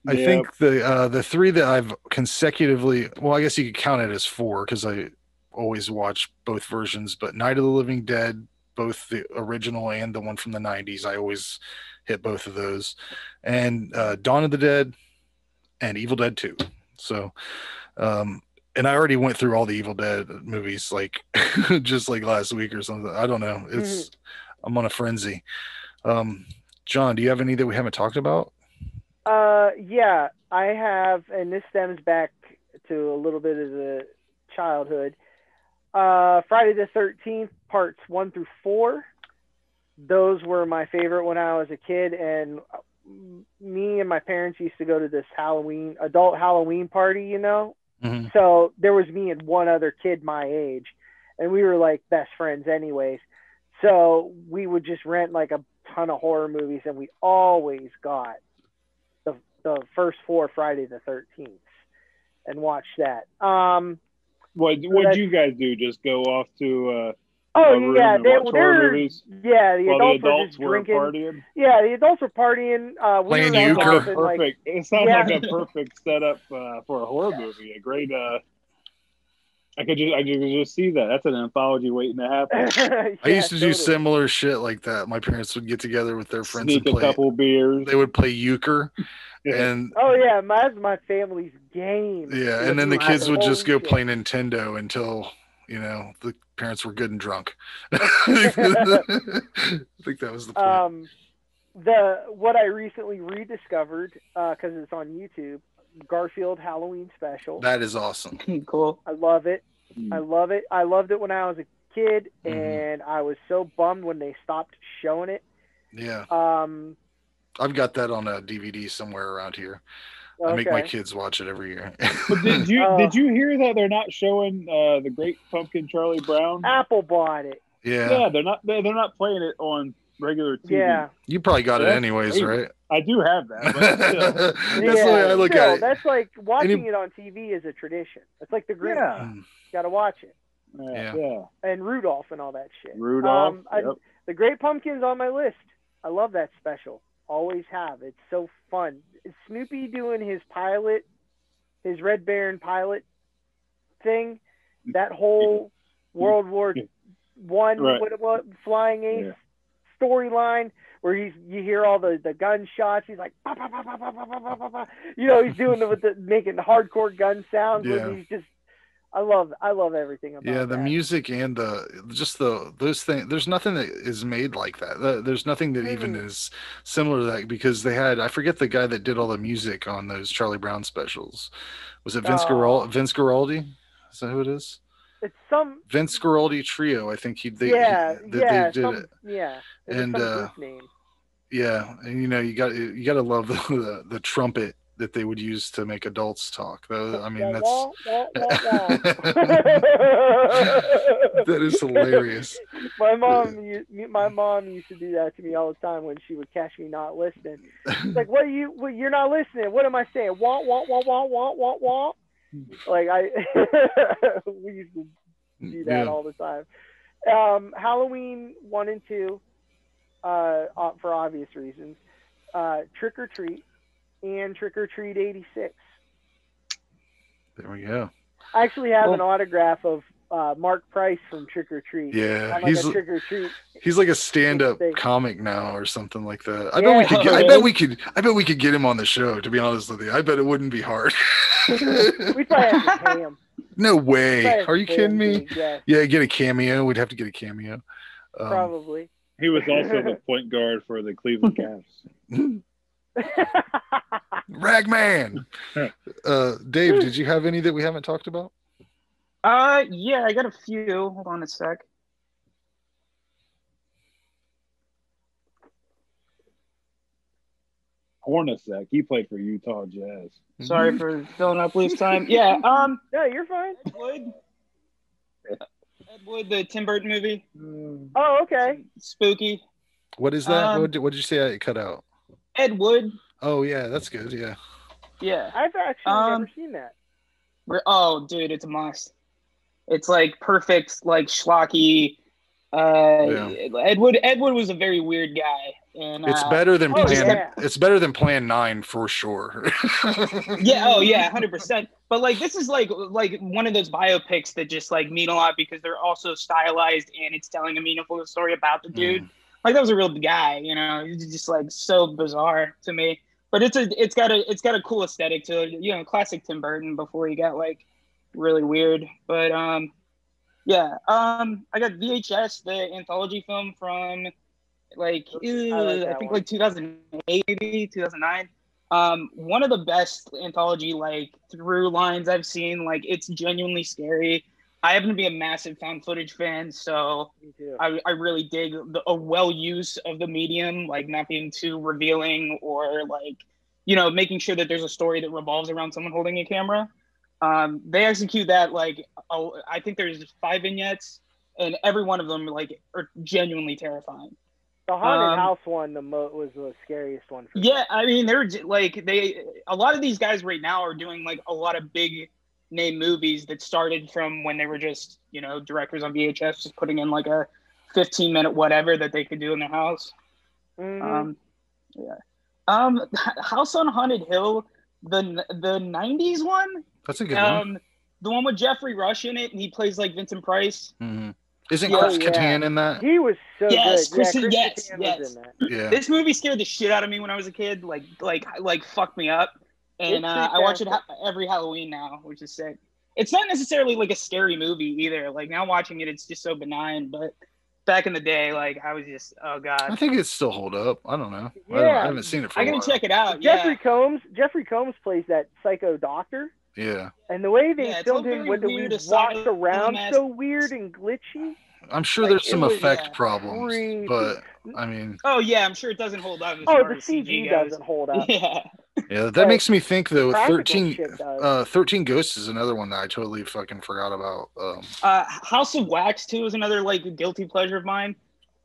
I think the 3 that I've consecutively, well, I guess you could count it as 4 because I always watch both versions, but Night of the Living Dead, both the original and the one from the 90s, I always hit both of those, and Dawn of the Dead and Evil Dead 2. So and I already went through all the Evil Dead movies like just like last week or something. I don't know, I'm on a frenzy. John, do you have any that we haven't talked about? Yeah, I have, and this stems back to a little bit of the childhood. Friday the 13th, parts 1 through 4. Those were my favorite when I was a kid, and me and my parents used to go to this adult Halloween party, Mm-hmm. So there was me and one other kid my age, and we were like best friends anyways. So we would just rent like a ton of horror movies, and we always got the first 4 Friday the 13th and watch that. What'd you guys do? Just go off to a room yeah, and watch horror movies? Yeah, the while adults were just drinking. partying? Yeah, the adults were partying. Playing we were euchre. Perfect. It sounds like a perfect setup for a horror movie. A great. I could just see that. That's an anthology waiting to happen. Yeah, I used to do similar shit like that. My parents would get together with their friends Sneak and a couple beers. They would play euchre, and that's my family's game. yeah, and then the kids would just go play Nintendo until the parents were good and drunk. I think that was the point. What I recently rediscovered because it's on YouTube, Garfield Halloween special. That is awesome. Cool. I love it. I love it. I loved it when I was a kid, and I was so bummed when they stopped showing it. Yeah. I've got that on a DVD somewhere around here. I make my kids watch it every year. But did you hear that they're not showing the Great Pumpkin Charlie Brown? Apple bought it. Yeah. They're not playing it on regular TV. Yeah. You probably got it anyways, right? I do have that. But still. That's the way I look at it. That's like watching it on TV is a tradition. It's like the Grinch. Yeah. You got to watch it. Yeah. And Rudolph and all that shit. Rudolph. The Great Pumpkin's on my list. I love that special. Always have. It's so fun. Snoopy doing his pilot, his Red Baron pilot thing, that whole World War One Flying Ace storyline where you hear all the gunshots. He's like, bah, bah, bah, bah, bah, bah, bah, bah, bah. He's doing it with making hardcore gun sounds. Yeah. He's just, I love everything about the that. music and those things. There's nothing that is made like that. There's nothing that even is similar to that, because they had, I forget the guy that did all the music on those Charlie Brown specials. Was it Vince Guaraldi? Is that who it is? It's some Vince Guaraldi Trio. I think they did it. Yeah, and group name. Yeah, and you got to love the trumpet that they would use to make adults talk. I mean, that's that is hilarious. My mom used to do that to me all the time when she would catch me not listening. It's like, you're not listening. What am I saying? Wah wah wah wah wah wah wah. Like we used to do that all the time. Halloween 1 and 2, for obvious reasons. Trick or Treat. And Trick or Treat 86. There we go. I actually have an autograph of Mark Price from Trick or Treat. Yeah, he's like Trick or Treat. He's like a stand-up comic now or something like that. I bet we could get him on the show. To be honest with you, I bet it wouldn't be hard. We'd probably have to pay him. No way. Are you kidding me? Yeah, get a cameo. We'd have to get a cameo. Probably. He was also the point guard for the Cleveland Cavs. Ragman. Dave, did you have any that we haven't talked about? Yeah, I got a few. Hold on a sec. Hornacek, he played for Utah Jazz. Sorry for filling up loose time. Yeah, no, you're fine. Ed Wood, the Tim Burton movie. Oh, okay. Spooky. What is that? What did you say I cut out? Ed Wood. Oh yeah, that's good. Yeah. Yeah. I've actually never seen that. Oh, dude, it's a must. It's like perfect, like schlocky. Ed Wood was a very weird guy, and it's better than It's better than Plan 9 for sure. Yeah. Oh yeah, 100%. But like this is like one of those biopics that just like mean a lot because they're also stylized and it's telling a meaningful story about the dude. Like that was a real guy, He's just like so bizarre to me. But it's got a cool aesthetic to it, classic Tim Burton before he got like really weird. But I got VHS, the anthology film from like I think like 2008, maybe 2009. One of the best anthology like through lines I've seen. Like it's genuinely scary. I happen to be a massive found footage fan, so I really dig a well use of the medium, like not being too revealing or like, making sure that there's a story that revolves around someone holding a camera. They execute that like, I think there's 5 vignettes, and every one of them like are genuinely terrifying. The haunted house one was the scariest one. For Yeah, I mean, they're like a lot of these guys right now are doing like a lot of big name movies that started from when they were just directors on VHS, just putting in like a 15-minute whatever that they could do in their house. Mm-hmm. House on Haunted Hill, the 90s one. That's a good one. The one with Jeffrey Rush in it, and he plays like Vincent Price. Mm-hmm. Isn't Chris Kattan in that? He was so good. Chris Kattan yes. was in that. Yeah. This movie scared the shit out of me when I was a kid. Like fucked me up. And I watch it every Halloween now, which is sick. It's not necessarily like a scary movie either. Like now watching it, it's just so benign. But back in the day, like I was just, oh god. I think it still hold up. I don't know. Yeah. I haven't seen it for a while. I gotta check it out. Jeffrey Combs plays that psycho doctor. Yeah. And the way they filmed him when he walks around so weird and glitchy. I'm sure there's some effect problems, but I mean. Oh yeah, I'm sure it doesn't hold up. The CG doesn't hold up. Yeah, that makes me think though. 13 Ghosts is another one that I totally fucking forgot about. House of Wax too is another like guilty pleasure of mine.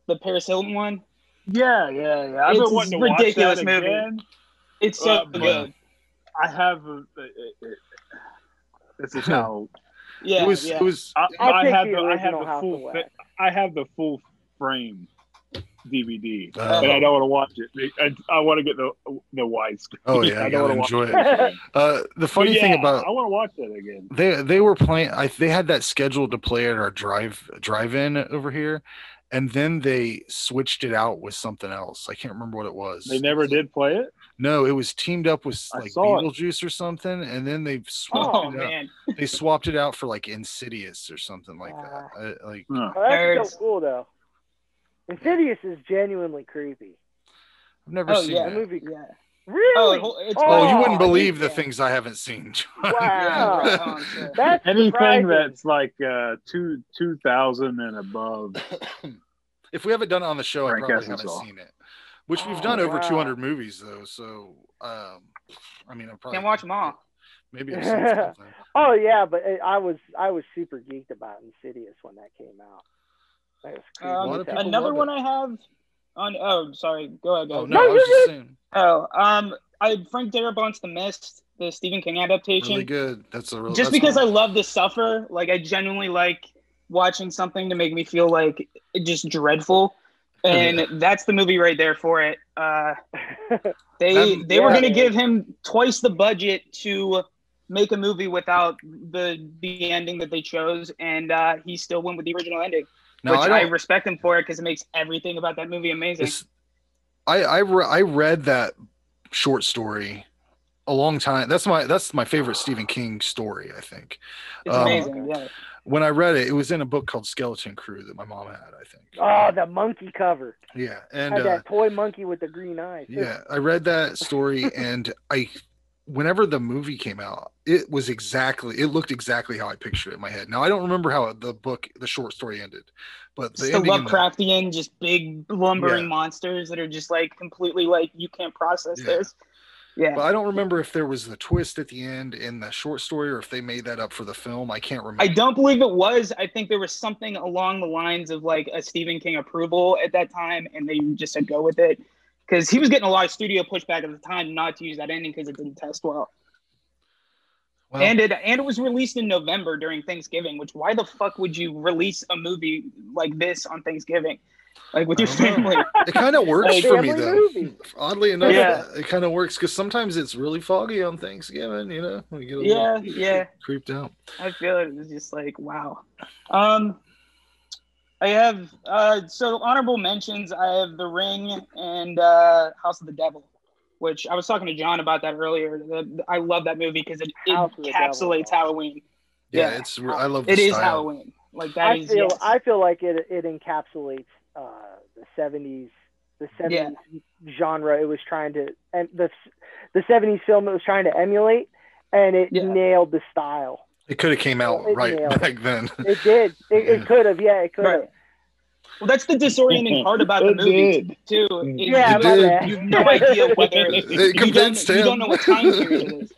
The Paris Hilton one. Yeah. I've been wanting to watch ridiculous that movie. again. It's so good. I have. This is how. Yeah, it was. I have the full frame DVD, but I don't want to watch it. I want to get the widescreen. Oh yeah, I don't enjoy it. The funny thing about I want to watch that again. They were playing. They had that scheduled to play at our drive-in over here, and then they switched it out with something else. I can't remember what it was. They never did play it. No, it was teamed up with like Beetlejuice or something, and then they swapped it out. They swapped it out for like Insidious or something like that. That's so cool though. Insidious is genuinely creepy. I've never seen that movie. Yeah. Really? You wouldn't believe the things I haven't seen. Wow. That's anything surprising. that's like 2000 and above. If we haven't done it on the show, I probably haven't seen it. Which we've done over 200 movies though, so I mean, I'm probably can't watch them all. Maybe I've seen something. Oh yeah, but I was super geeked about Insidious when that came out. That was creepy. Another one I have on. Oh, sorry. Go ahead, guys. Oh, no, I was just saying. Oh, Frank Darabont's The Mist, the Stephen King adaptation. Really good. That's a real. Just because I love to suffer, like I genuinely like watching something to make me feel like just dreadful. And that's the movie right there for it. They were going to give him twice the budget to make a movie without the ending that they chose, and he still went with the original ending, which I respect him for it because it makes everything about that movie amazing. I read that short story a long time. That's my favorite Stephen King story. I think it's amazing. Yeah. When I read it, it was in a book called Skeleton Crew that my mom had, I think. Oh, the monkey cover. Yeah. And had that toy monkey with the green eyes. Yeah. I read that story and whenever the movie came out, it looked exactly how I pictured it in my head. Now I don't remember how the short story ended, but the Lovecraftian, just big lumbering monsters that are just like completely like, you can't process this. Yeah. But I don't remember if there was the twist at the end in the short story or if they made that up for the film. I can't remember. I don't believe it was. I think there was something along the lines of like a Stephen King approval at that time, and they just said go with it. Because he was getting a lot of studio pushback at the time not to use that ending because it didn't test well. And it was released in November during Thanksgiving, which why the fuck would you release a movie like this on Thanksgiving? Like with your family. It kind of works for me though. Movie. Oddly enough, it kind of works because sometimes it's really foggy on Thanksgiving, you know? When you get a little creeped out. I feel it was just like, wow. I have so honorable mentions. I have The Ring and House of the Devil, which I was talking to John about that earlier. I love that movie because it encapsulates Halloween. Yeah, I love the style. It is Halloween. Like that I feel like it encapsulates the 70s genre. It was trying to, and the 70s film it was trying to emulate, and it nailed the style. It could have came out back then. It did. It could have. Yeah, it could have. Right. Well, that's the disorienting part about the movie too. You have no idea whether you don't know what time period it is.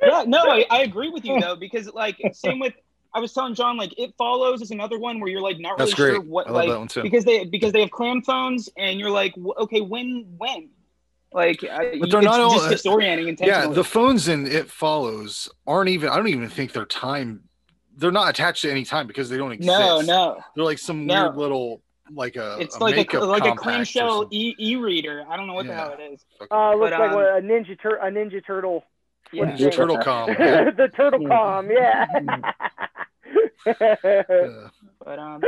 Yeah, no, I agree with you though, because like same with I was telling John, like, It Follows is another one where you're like not That's really great. sure what, I love that one too. because they have clam phones, and you're like, okay, when, like, But they're not all just disorienting intentionally. Yeah, the phones in It Follows aren't even. I don't even think they're time. They're not attached to any time because they don't exist. No. They're like some weird little It's a like makeup a compact or clamshell something. e-reader. I don't know what the hell it is. Looks But, like a Ninja Turtle. Yeah. Ninja Turtle com. Yeah. The Turtle com, yeah. But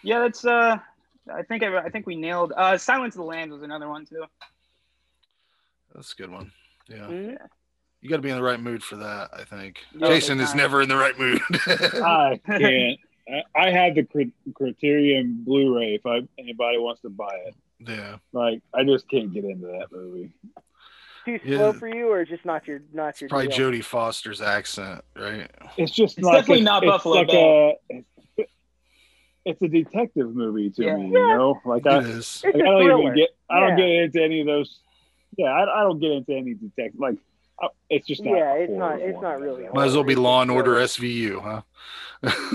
yeah, that's I think we nailed. Silence of the Lambs was another one too. That's a good one. Yeah. Mm-hmm. You got to be in the right mood for that, I think. Yeah, Jason big is time. never in the right mood. I can't. I have the Criterion Blu-ray if anybody wants to buy it. Yeah. Like, I just can't get into that movie. Too slow for you, or just not your Probably deal? Jodie Foster's accent, right? It's just It's like definitely not Buffalo like Bill. it's a detective movie to me, Yeah. you know. Like It is. I It's a don't thriller. even get. I don't Yeah. get into any of those. Yeah, I don't get into any detective. Like, it's just not. Yeah, a it's horror not. It's one. not really. Might as well be horror. Law and It's Order thriller. SVU, huh?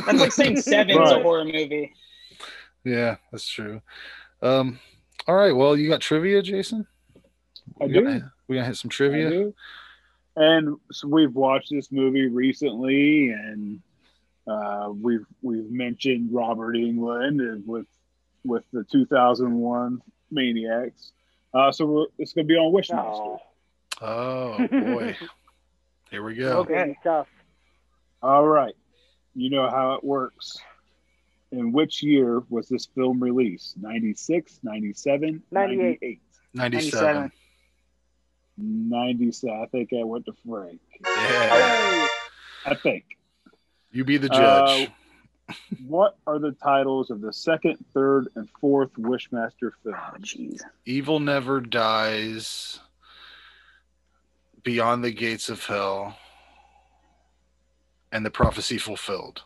That's like saying Seven's Right. a horror movie. Yeah, that's true. All right. Well, you got trivia, Jason? I We do. gonna hit some I trivia. do. And so we've watched this movie recently, and we've mentioned Robert Englund with the 2001 Maniacs. So it's going to be on Wishmaster. Oh boy, here we go. Okay, tough. All right, you know how it works. In which year was this film released? 96, 97, 98. 98. 97. 97. I think I went to Frank. Yeah. I think. You be the judge. What are the titles of the second, third, and fourth Wishmaster films? Oh, jeez. Evil Never Dies. Beyond the Gates of Hell. And The Prophecy Fulfilled.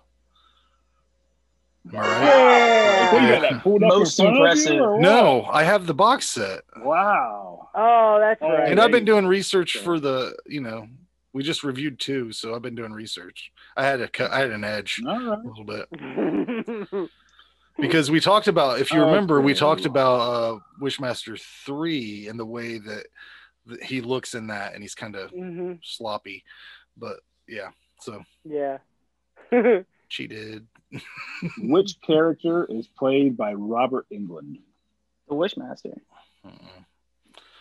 Am I right? Yeah. What, you got that pulled up Most in front of you, impressive. or what? No, I have the box set. Wow. Oh, that's Oh, right. And I've been doing research for we just reviewed 2, so I've been doing research. I had an edge All right. a little bit. Because we talked about, if you remember, we talked about Wishmaster 3 and the way that he looks in that, and he's kind of sloppy. But yeah, so Yeah. cheated. Which character is played by Robert Englund? The Wishmaster.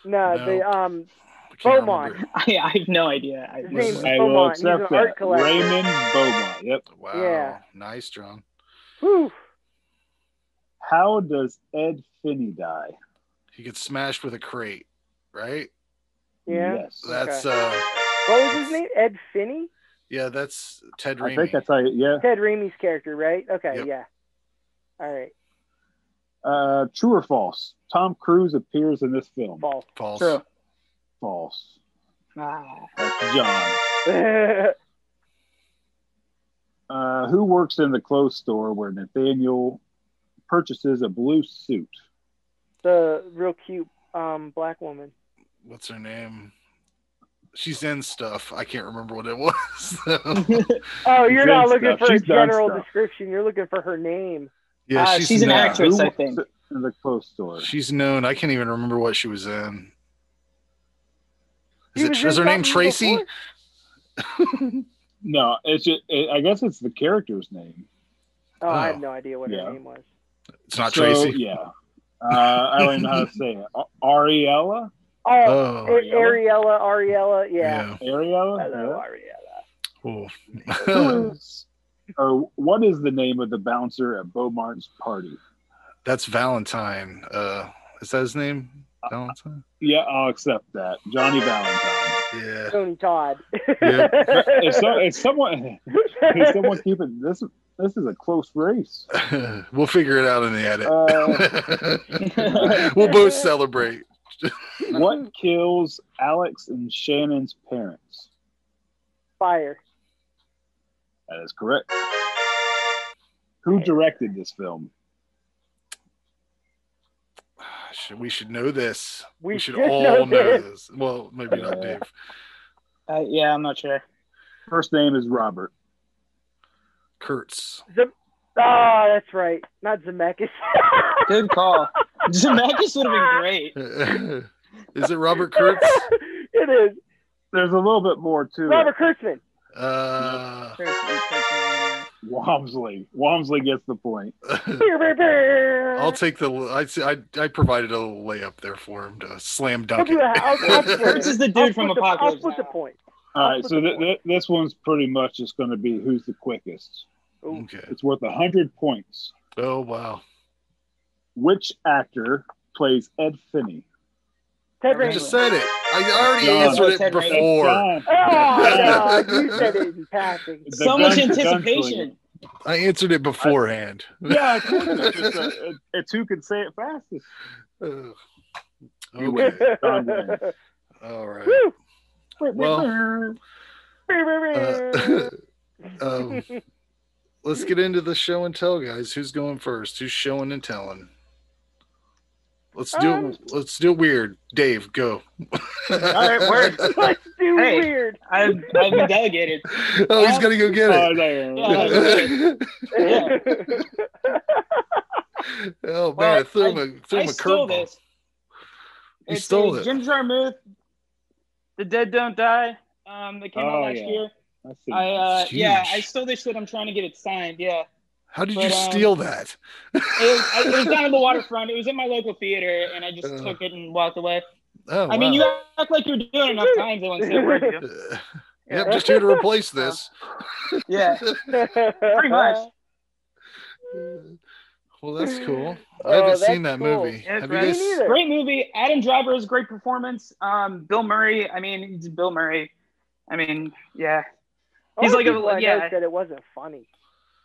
No, No. the I can't Beaumont. remember. I have no idea. His name's I will Beaumont. He's an accept art that. collector. Raymond Beaumont. Yep. Wow. Yeah. Nice, John. Whew. How does Ed Finney die? He gets smashed with a crate, right? Yeah. Yes. That's What was his name? Ed Finney? yeah, that's Ted I Raimi. think that's how you, yeah. Ted Raimi's character, right? Okay, Yep. yeah. All right. True or false? Tom Cruise appears in this film. False. False. True. False. Ah. That's John. Who works in the clothes store where Nathaniel purchases a blue suit? The real cute black woman. What's her name? She's in stuff. I can't remember what it was. Oh, you're She's not in looking stuff. for a She's done general stuff. description. You're looking for her name. Yeah, she's an known. actress, Who I works think. in the clothes store? She's known. I can't even remember what she was in. She was in Is her name something Tracy? before? No, it's just, I guess it's the character's name. Oh, I Oh. have no idea what Yeah. her name was. It's not So, Tracy. Yeah. I don't even know how to say it. Ariella? Oh, Ariella, yeah. Ariella? Hello, Yeah. Ariella. Who is, or what is the name of the bouncer at Beaumont's party? That's Valentine. Is that his name? Valentine? Yeah, I'll accept that. Johnny Valentine. Yeah. Tony Todd. Is someone keeping this? This is a close race. We'll figure it out in the edit. We'll both celebrate. What kills Alex and Shannon's parents? Fire. That is correct. Who directed this film? We should know this. We should should all know know this. this. Well, maybe not Dave. Yeah, I'm not sure. First name is Robert. Kurtz. That's right. Not Zemeckis. Good call. Zemeckis would have been great. Is it Robert Kurtz? It is. There's a little bit more to Robert it. Kurtzman. Walmsley gets the point. I'll take I provided a little layup there for him to slam dunk it. Kurtz is the dude from Apocalypse. I'll split the point. All right, so this one's pretty much just going to be who's the quickest. Okay. It's worth 100 points. Oh, wow. Which actor plays Ed Finney? Ted I Raimi. just said it. I already John. answered it Ted Raimi. before. John. Oh, no, you said it in passing. The So much gun- anticipation. I answered it beforehand. Yeah, I told you. It's who can say it fastest. You win. Okay. John wins. All right. Woo! Well, let's get into the show and tell, guys. Who's going first? Who's showing and telling? Let's do it weird. Dave, go. All right, word. Let's do Hey. weird. I've been delegated. Oh, he's gonna go get Oh, it. Yeah. Oh man, Well, I threw him I a stole curveball. this. You It's stole a it. Jim Jarmuth, The Dead Don't Die. That came out last year. I see. It's I huge. stole this shit. I'm trying to get it signed. Yeah. How did But, you steal that? It was down in the waterfront. It was in my local theater, and I just took it and walked away. Oh, I mean, wow. you act like you're doing enough times. I won't say a word to you. Yep, just here to replace this. Yeah, pretty much. Well, that's cool. I haven't seen that cool. movie. Yeah, Have you right. guys? Me neither. Great movie. Adam Driver has a great performance. Bill Murray. I mean, he's Bill Murray. I mean, yeah. He's like that it wasn't funny.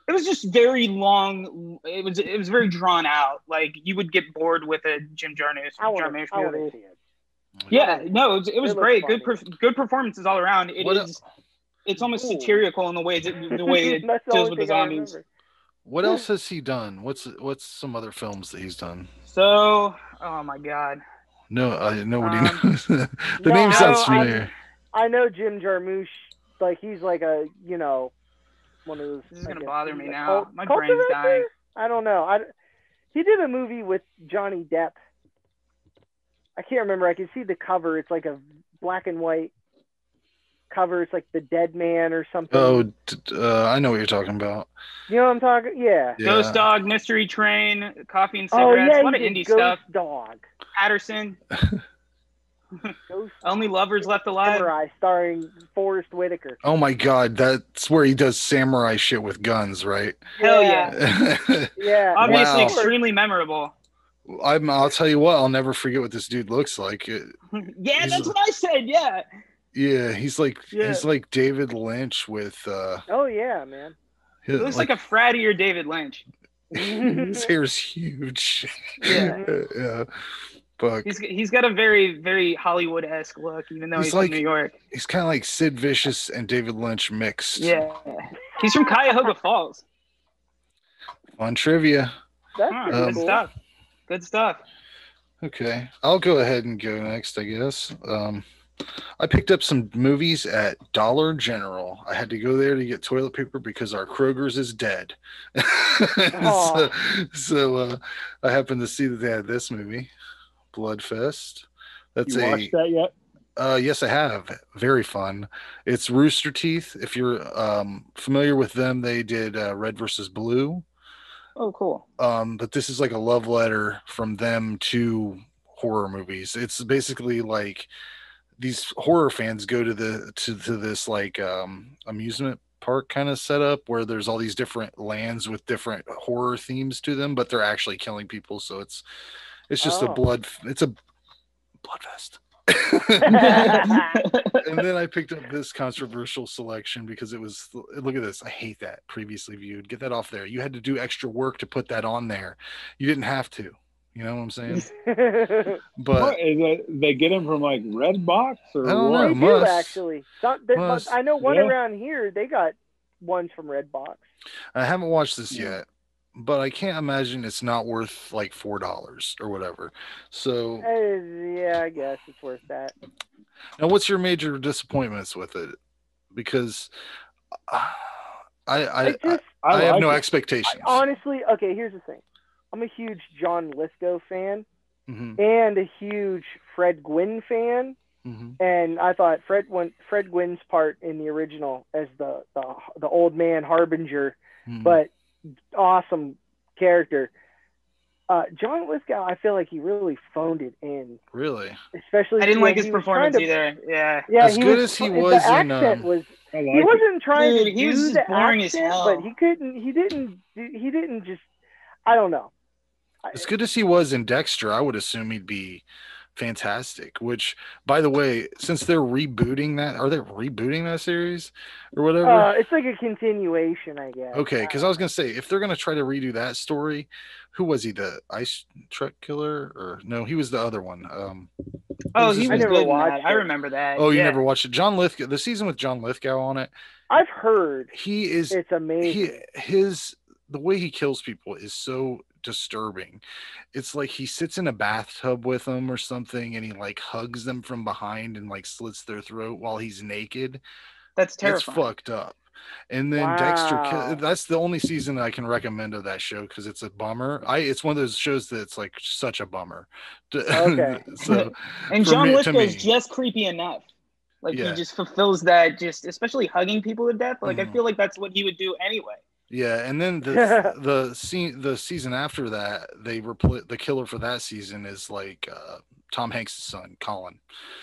It was just very long. It was very drawn out. Like you would get bored with a Jim Jarmusch I want movie. to see it. Yeah, no, it was It great. looks Good performances all around. It's almost satirical in the way it That's the deals only with the thing I zombies. remember. What else has he done? What's some other films that he's done? So, oh my god. No, nobody Um, knows. The No, name sounds I- familiar. I know Jim Jarmusch. Like he's like a one of those. This is like gonna a- bother me a now. cult- My cult brain's director? dying. I don't know. He did a movie with Johnny Depp. I can't remember. I can see the cover. It's like a black and white cover. It's like The Dead Man or something. Oh, I know what you're talking about. You know what I'm talking? Yeah. Yeah. Ghost Dog, Mystery Train, Coffee and Oh Cigarettes, yeah, a lot of he did indie Ghost stuff. Dog. Patterson, Ghost Only Lovers Left Alive. Samurai, starring Forrest Whitaker. Oh my God, that's where he does samurai shit with guns, right? Hell yeah. Yeah. Obviously, Wow. extremely memorable. I'll tell you what, I'll never forget what this dude looks like. Yeah, He's- that's what I said. Yeah. Yeah, he's like Yeah. David Lynch with Oh yeah, man. It looks like a frattier David Lynch. his hair's huge. Yeah. Yeah. But He's got a very, very Hollywood-esque look, even though He's he's like- from New York. he's kind of like Sid Vicious and David Lynch mixed. Yeah. He's from Cuyahoga Falls. Fun trivia. That's Huh, pretty good cool. stuff. Good stuff. Okay, I'll go ahead and go next, I guess. I picked up some movies at Dollar General. I had to go there to get toilet paper because our Kroger's is dead. so I happened to see that they had this movie, Bloodfest. That's You watched that yet? yes, I have. Very fun. It's Rooster Teeth. If you're familiar with them, they did Red versus Blue. Oh, cool. But this is like a love letter from them to horror movies. It's basically like these horror fans go to this like amusement park kind of setup where there's all these different lands with different horror themes to them, but they're actually killing people. So it's just a blood fest. And then I picked up this controversial selection because it was, look at this. I hate that previously viewed. Get that off there. You had to do extra work to put that on there. You didn't have to. You know what I'm saying? But What, is it, they get them from like Redbox or I don't what? know. They do Must. actually. Must. I know one Yeah. around here. They got ones from Redbox. I haven't watched this yet, but I can't imagine it's not worth like $4 or whatever. So Yeah, I guess it's worth that. now, what's your major disappointments with it? Because I just have like no it. expectations. honestly, okay, here's the thing. I'm a huge John Lithgow fan Mhm. and a huge Fred Gwynn fan. Mhm. And I thought Fred Gwynn's part in the original as the old man harbinger, Mhm. but awesome character. John Lithgow, I feel like he really phoned it in. Really? Especially, I didn't like his he was performance trying to- either. Yeah. Yeah, As good as he was the in, accent was. I like He wasn't trying Dude, to he was do just the boring as accent, hell. but he couldn't. He didn't just. I don't know. As good as he was in Dexter, I would assume he'd be fantastic. Which, by the way, since they're rebooting that, are they rebooting that series or whatever? It's like a continuation, I guess. Okay, because I was gonna say if they're gonna try to redo that story, who was he? The ice truck killer, or no? He was the other one. Oh, was he his was name? good in watched that. I it. remember that. Oh, you Yeah. never watched it? John Lithgow, the season with John Lithgow on it. I've heard He is it's amazing. The way he kills people is so disturbing. It's like he sits in a bathtub with them or something, and he like hugs them from behind and like slits their throat while he's naked. That's It's terrifying. fucked up. And then Wow. that's the only season I can recommend of that show because it's a bummer. It's one of those shows that's like such a bummer. Okay. So And for John me- to Lithgow's me- just creepy enough. Like Yeah. he just fulfills that, just especially hugging people to death. Like I Mhm. feel like that's what he would do anyway. Yeah, and then the season after that, the killer for that season is like Tom Hanks' son, Colin.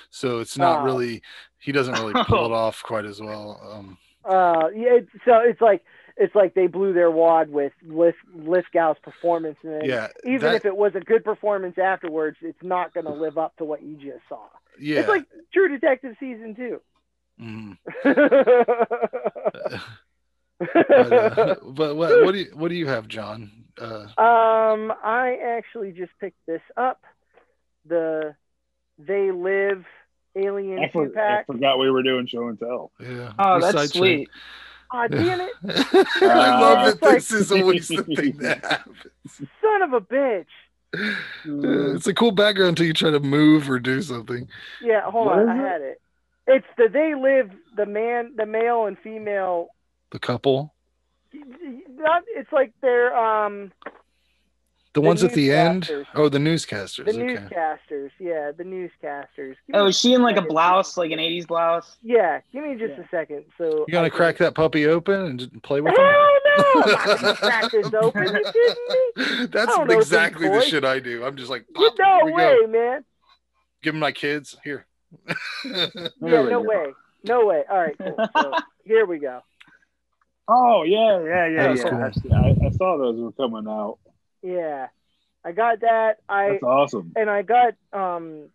So it's not Oh. really he doesn't really pull it off quite as well. Yeah. So it's like they blew their wad with Lithgow's performance, and then Yeah, even if it was a good performance afterwards, it's not going to live up to what you just saw. yeah. It's like True Detective season 2. Mhm. but what do you have, John? I actually just picked this up. The They Live Alien I 2-pack. forgot we were doing show and tell. Yeah. Oh, we that's sidetracked. sweet. Ah, damn it. I love It's that like- this is always the thing that happens. Son of a bitch. It's a cool background until you try to move or do something. Yeah, hold What on. is I it? had it. It's the They Live, the male and female. The couple, It's like they're the ones at the end. newscasters. Oh, the newscasters. the Okay. newscasters. Yeah, the newscasters. Give Oh, me is she in like a second. blouse, like an 80s blouse? Yeah, give me just a second. So You gonna crack that puppy open and just play with Hell him? no! I'm not gonna crack this open. You kidding me? That's I don't know exactly these the toys. shit I do. I'm just like, You pop, no here we way, go. man. Give them my kids here. Yeah, There we no go. way. No way. All right, cool. So here we go. Oh yeah. That's I saw those were coming out. Yeah, I got that. That's awesome. And I got the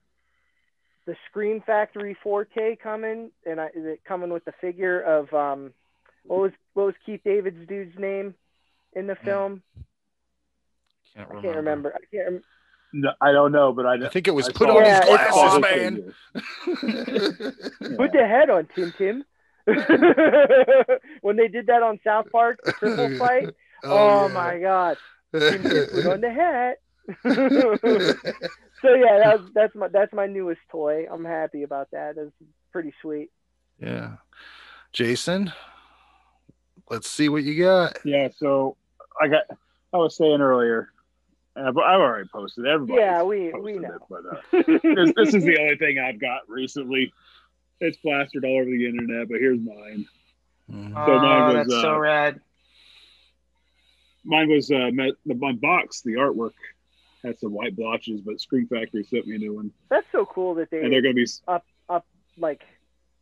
Scream Factory 4K coming, and coming with the figure of what was Keith David's dude's name in the film? I can't remember. No, I don't know, but I think it was I put saw on it. his Yeah, it's glasses, awesome. man. Put the head on Tim Tim. When they did that on South Park, the triple fight. Oh yeah. my God. Tim Tim put on the hat. So yeah, that's my newest toy. I'm happy about that. That's pretty sweet. Yeah. Jason, let's see what you got. Yeah, so I was saying earlier, I've already posted. Everybody, Yeah, we posted know. it, but this is the only thing I've got recently. It's plastered all over the internet, but here's mine. Mhm. So mine Oh, was, that's so rad. Mine was my box. The artwork had some white blotches, but Screen Factory sent me a new one, That's so cool that and they're they going to be. up like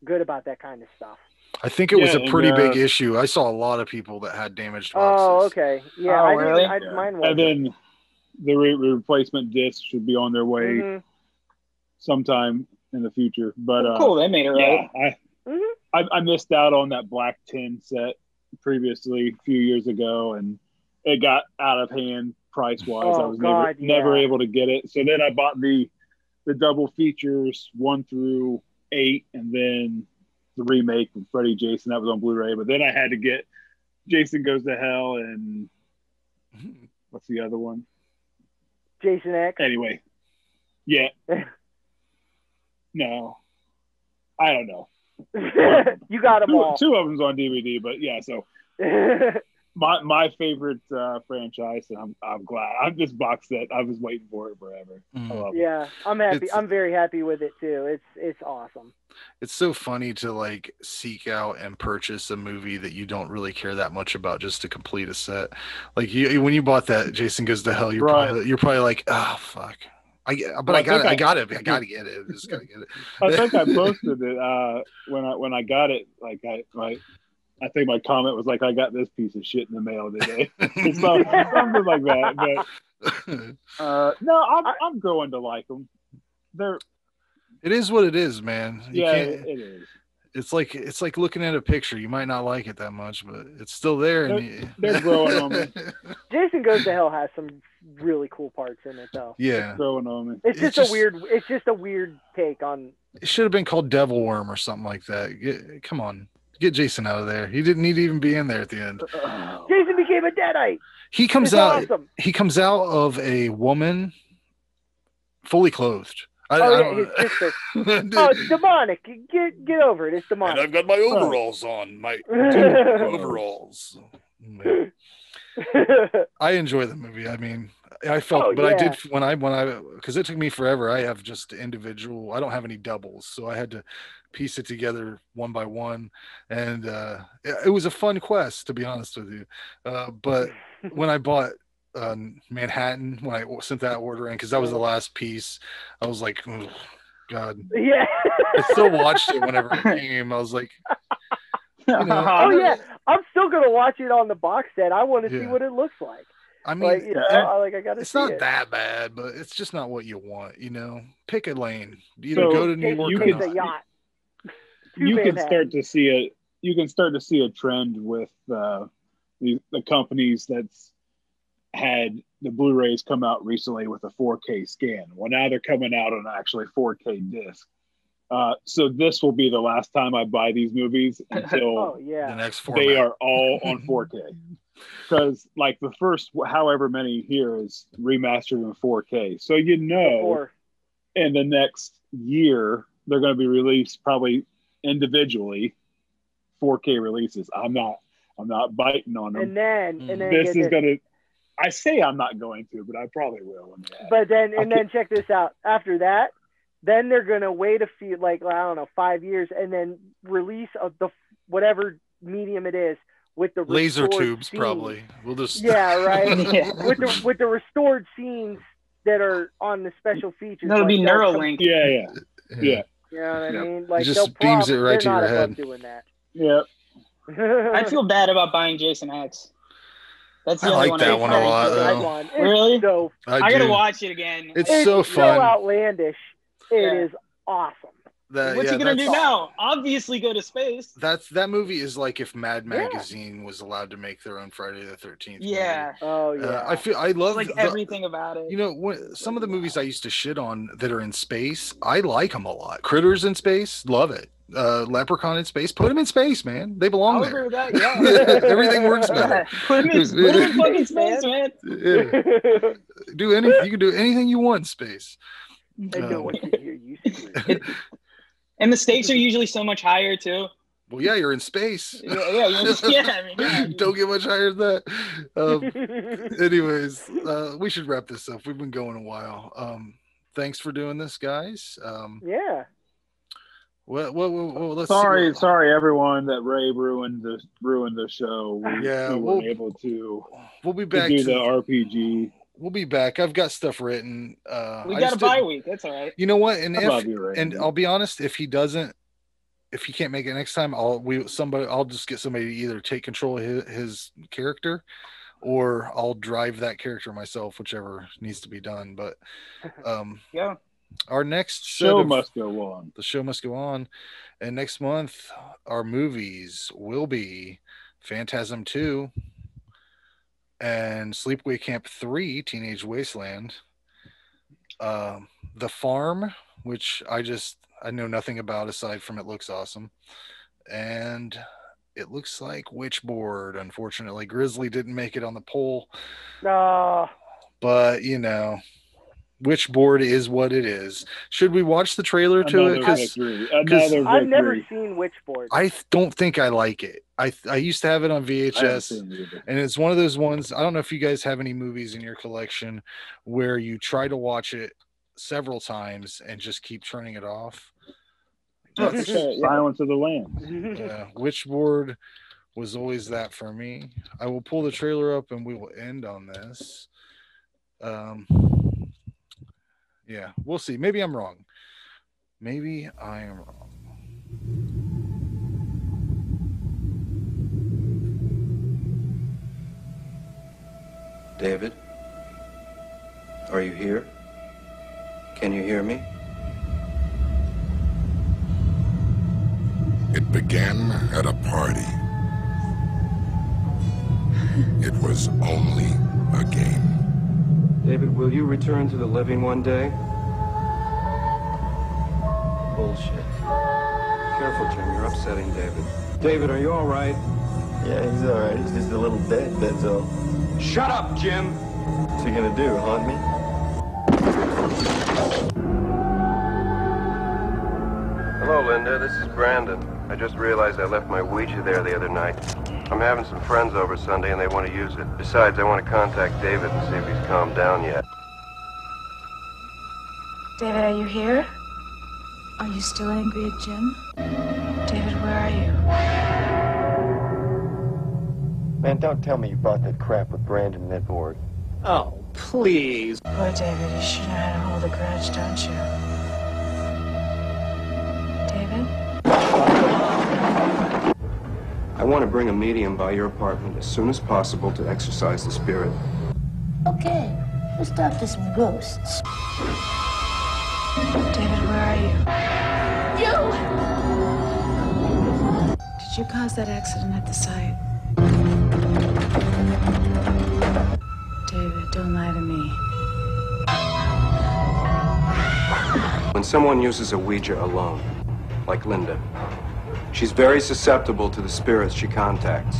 good about that kind of stuff. I think it was Yeah, a pretty and, big issue. I saw a lot of people that had damaged boxes. Oh, okay. Yeah, Oh, I really? didn't. Yeah. Mine And wasn't. then the replacement disc should be on their way Mhm. sometime in the future. But Cool, they made it right. yeah, Mhm. I missed out on that black tin set previously a few years ago, and it got out of hand price wise. Oh, I was God, never yeah. able to get it. So then I bought the double features 1 through 8, and then the remake with Freddy Jason that was on Blu-ray. But then I had to get Jason Goes to Hell and what's the other one? Jason X. Anyway, yeah, no, I don't know. You got them all. Two of them's on DVD, but yeah. So My favorite franchise, and I'm glad. I'm this box set. I was waiting for it forever. I love it. Yeah, I'm happy. It's- I'm very happy with it too. It's awesome. It's so funny to like seek out and purchase a movie that you don't really care that much about just to complete a set. Like when you bought that Jason Goes to Hell, you're probably like, oh fuck. I got it. I gotta get it. I just gotta get it. I think I posted it when I got it. Like I think my comment was like, I got this piece of shit in the mail today. It's something like that. But no, I'm growing to like them. It is what it is, man. It is. It's like looking at a picture. You might not like it that much, but it's still there. They're growing on me. Jason Goes to Hell has some really cool parts in it, though. Yeah, it's growing on me. It's just a weird take on. It should have been called Devil Worm or something like that. Come on, get Jason out of there. He didn't need to even be in there at the end. Jason became a deadite. He comes It's out. awesome. He comes out of a woman, fully clothed. His sister. Oh, it's demonic. Get over it. It's demonic. And I've got my overalls on. My overalls. I enjoy the movie. I mean, I felt, I did when I because it took me forever. I have just individual. I don't have any doubles, so I had to piece it together one by one, and it was a fun quest, to be honest with you. But when I bought Manhattan, when I sent that order in, because that was the last piece, I was like, oh, God. Yeah. I still watched it whenever it came. I was like, oh yeah, I'm still gonna watch it on the box set. I want to see what it looks like. I mean, I gotta. It's see not it. that bad, but it's just not what you want. Pick a lane. Either go to New York. You or can, not. you can start to see a trend with the companies that's had the Blu-rays come out recently with a 4K scan. Well, now they're coming out on actually 4K disc. So this will be the last time I buy these movies until the next format. They are all on 4K. Because like the first however many here is remastered in 4K. So in the next year they're going to be released probably individually 4K releases. I'm not biting on them. And then this is going to. I say I'm not going to, but I probably will. But then check this out. After that, then they're gonna wait a few, 5 years, and then release the whatever medium it is with the laser tubes. Scenes. Probably we'll just right with the restored scenes that are on the special features. That'll be Neuralink. Yeah. You know what I mean? Like it just beams it right to your head. Doing that. Yeah. I feel bad about buying Jason X. That's the I only like that one a lot, though. Really? So, I gotta watch it again. It's so fun. So outlandish. It is awesome. What's he gonna do now? Obviously, go to space. That movie is like if Mad Magazine was allowed to make their own Friday the 13th. Yeah. Movie. Oh yeah. I love everything about it. Some of the movies I used to shit on that are in space, I like them a lot. Critters in space, love it. Leprechaun in space, put him in space, man. They belong there. Agree with that, yeah. Everything works better. Put him in fucking space, man. Yeah. You can do anything you want in space. I know what you're used to. And the stakes are usually so much higher too. Well, yeah, you're in space. Yeah. Don't get much higher than that. Anyways, we should wrap this up. We've been going a while. Thanks for doing this, guys. Yeah. Well, let's sorry everyone that Ray ruined the show. We weren't able to. We'll be back to do the RPG. We'll be back. I've got stuff written. We got a bye week. That's all right. You know what? And I'll be honest, if he can't make it next time, I'll just get somebody to either take control of his character, or I'll drive that character myself, whichever needs to be done. But yeah. Our next show must go on. The show must go on. And next month, our movies will be Phantasm 2 and Sleepaway Camp 3, Teenage Wasteland. The Farm, which I know nothing about aside from it looks awesome. And it looks like Witchboard. Unfortunately, Grizzly didn't make it on the poll. No. But, Witchboard is what it is. Should we watch the trailer to it? Another victory. Another I've never victory. seen Witchboard. I don't think I like it. I used to have it on I haven't VHS, seen it either. and it's one of those ones. I don't know if you guys have any movies in your collection where you try to watch it several times and just keep turning it off. Silence of the Lambs. Witchboard was always that for me. I will pull the trailer up and we will end on this. Yeah, we'll see. Maybe I'm wrong. Maybe I am wrong. David, are you here? Can you hear me? It began at a party. It was only a game. David, will you return to the living one day? Bullshit. Careful, Jim. You're upsetting David. David, are you all right? Yeah, he's all right. He's just a little dead, that's all. Shut up, Jim! What's he gonna do, haunt me? Hello, Linda. This is Brandon. I just realized I left my Ouija there the other night. I'm having some friends over Sunday and they want to use it. Besides, I want to contact David and see if he's calmed down yet. David, are you here? Are you still angry at Jim? David, where are you? Man, don't tell me you brought that crap with Brandon and that board. Oh, please. Boy, David, you should know how to hold a grudge, don't you? David? I want to bring a medium by your apartment as soon as possible to exorcise the spirit. Okay, let's talk to some ghosts. David, where are you? You! Did you cause that accident at the site? David, don't lie to me. When someone uses a Ouija alone, like Linda, she's very susceptible to the spirits she contacts.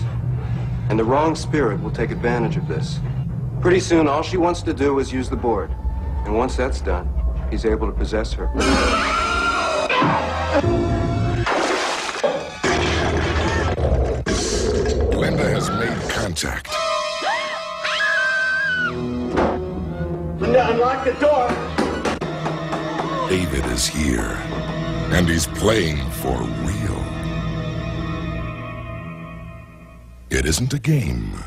And the wrong spirit will take advantage of this. Pretty soon, all she wants to do is use the board. And once that's done, he's able to possess her. Linda has made contact. Linda, unlock the door. David is here, and he's playing for real. It isn't a game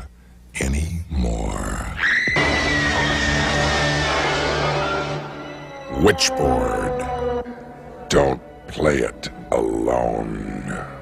anymore. Witchboard. Don't play it alone.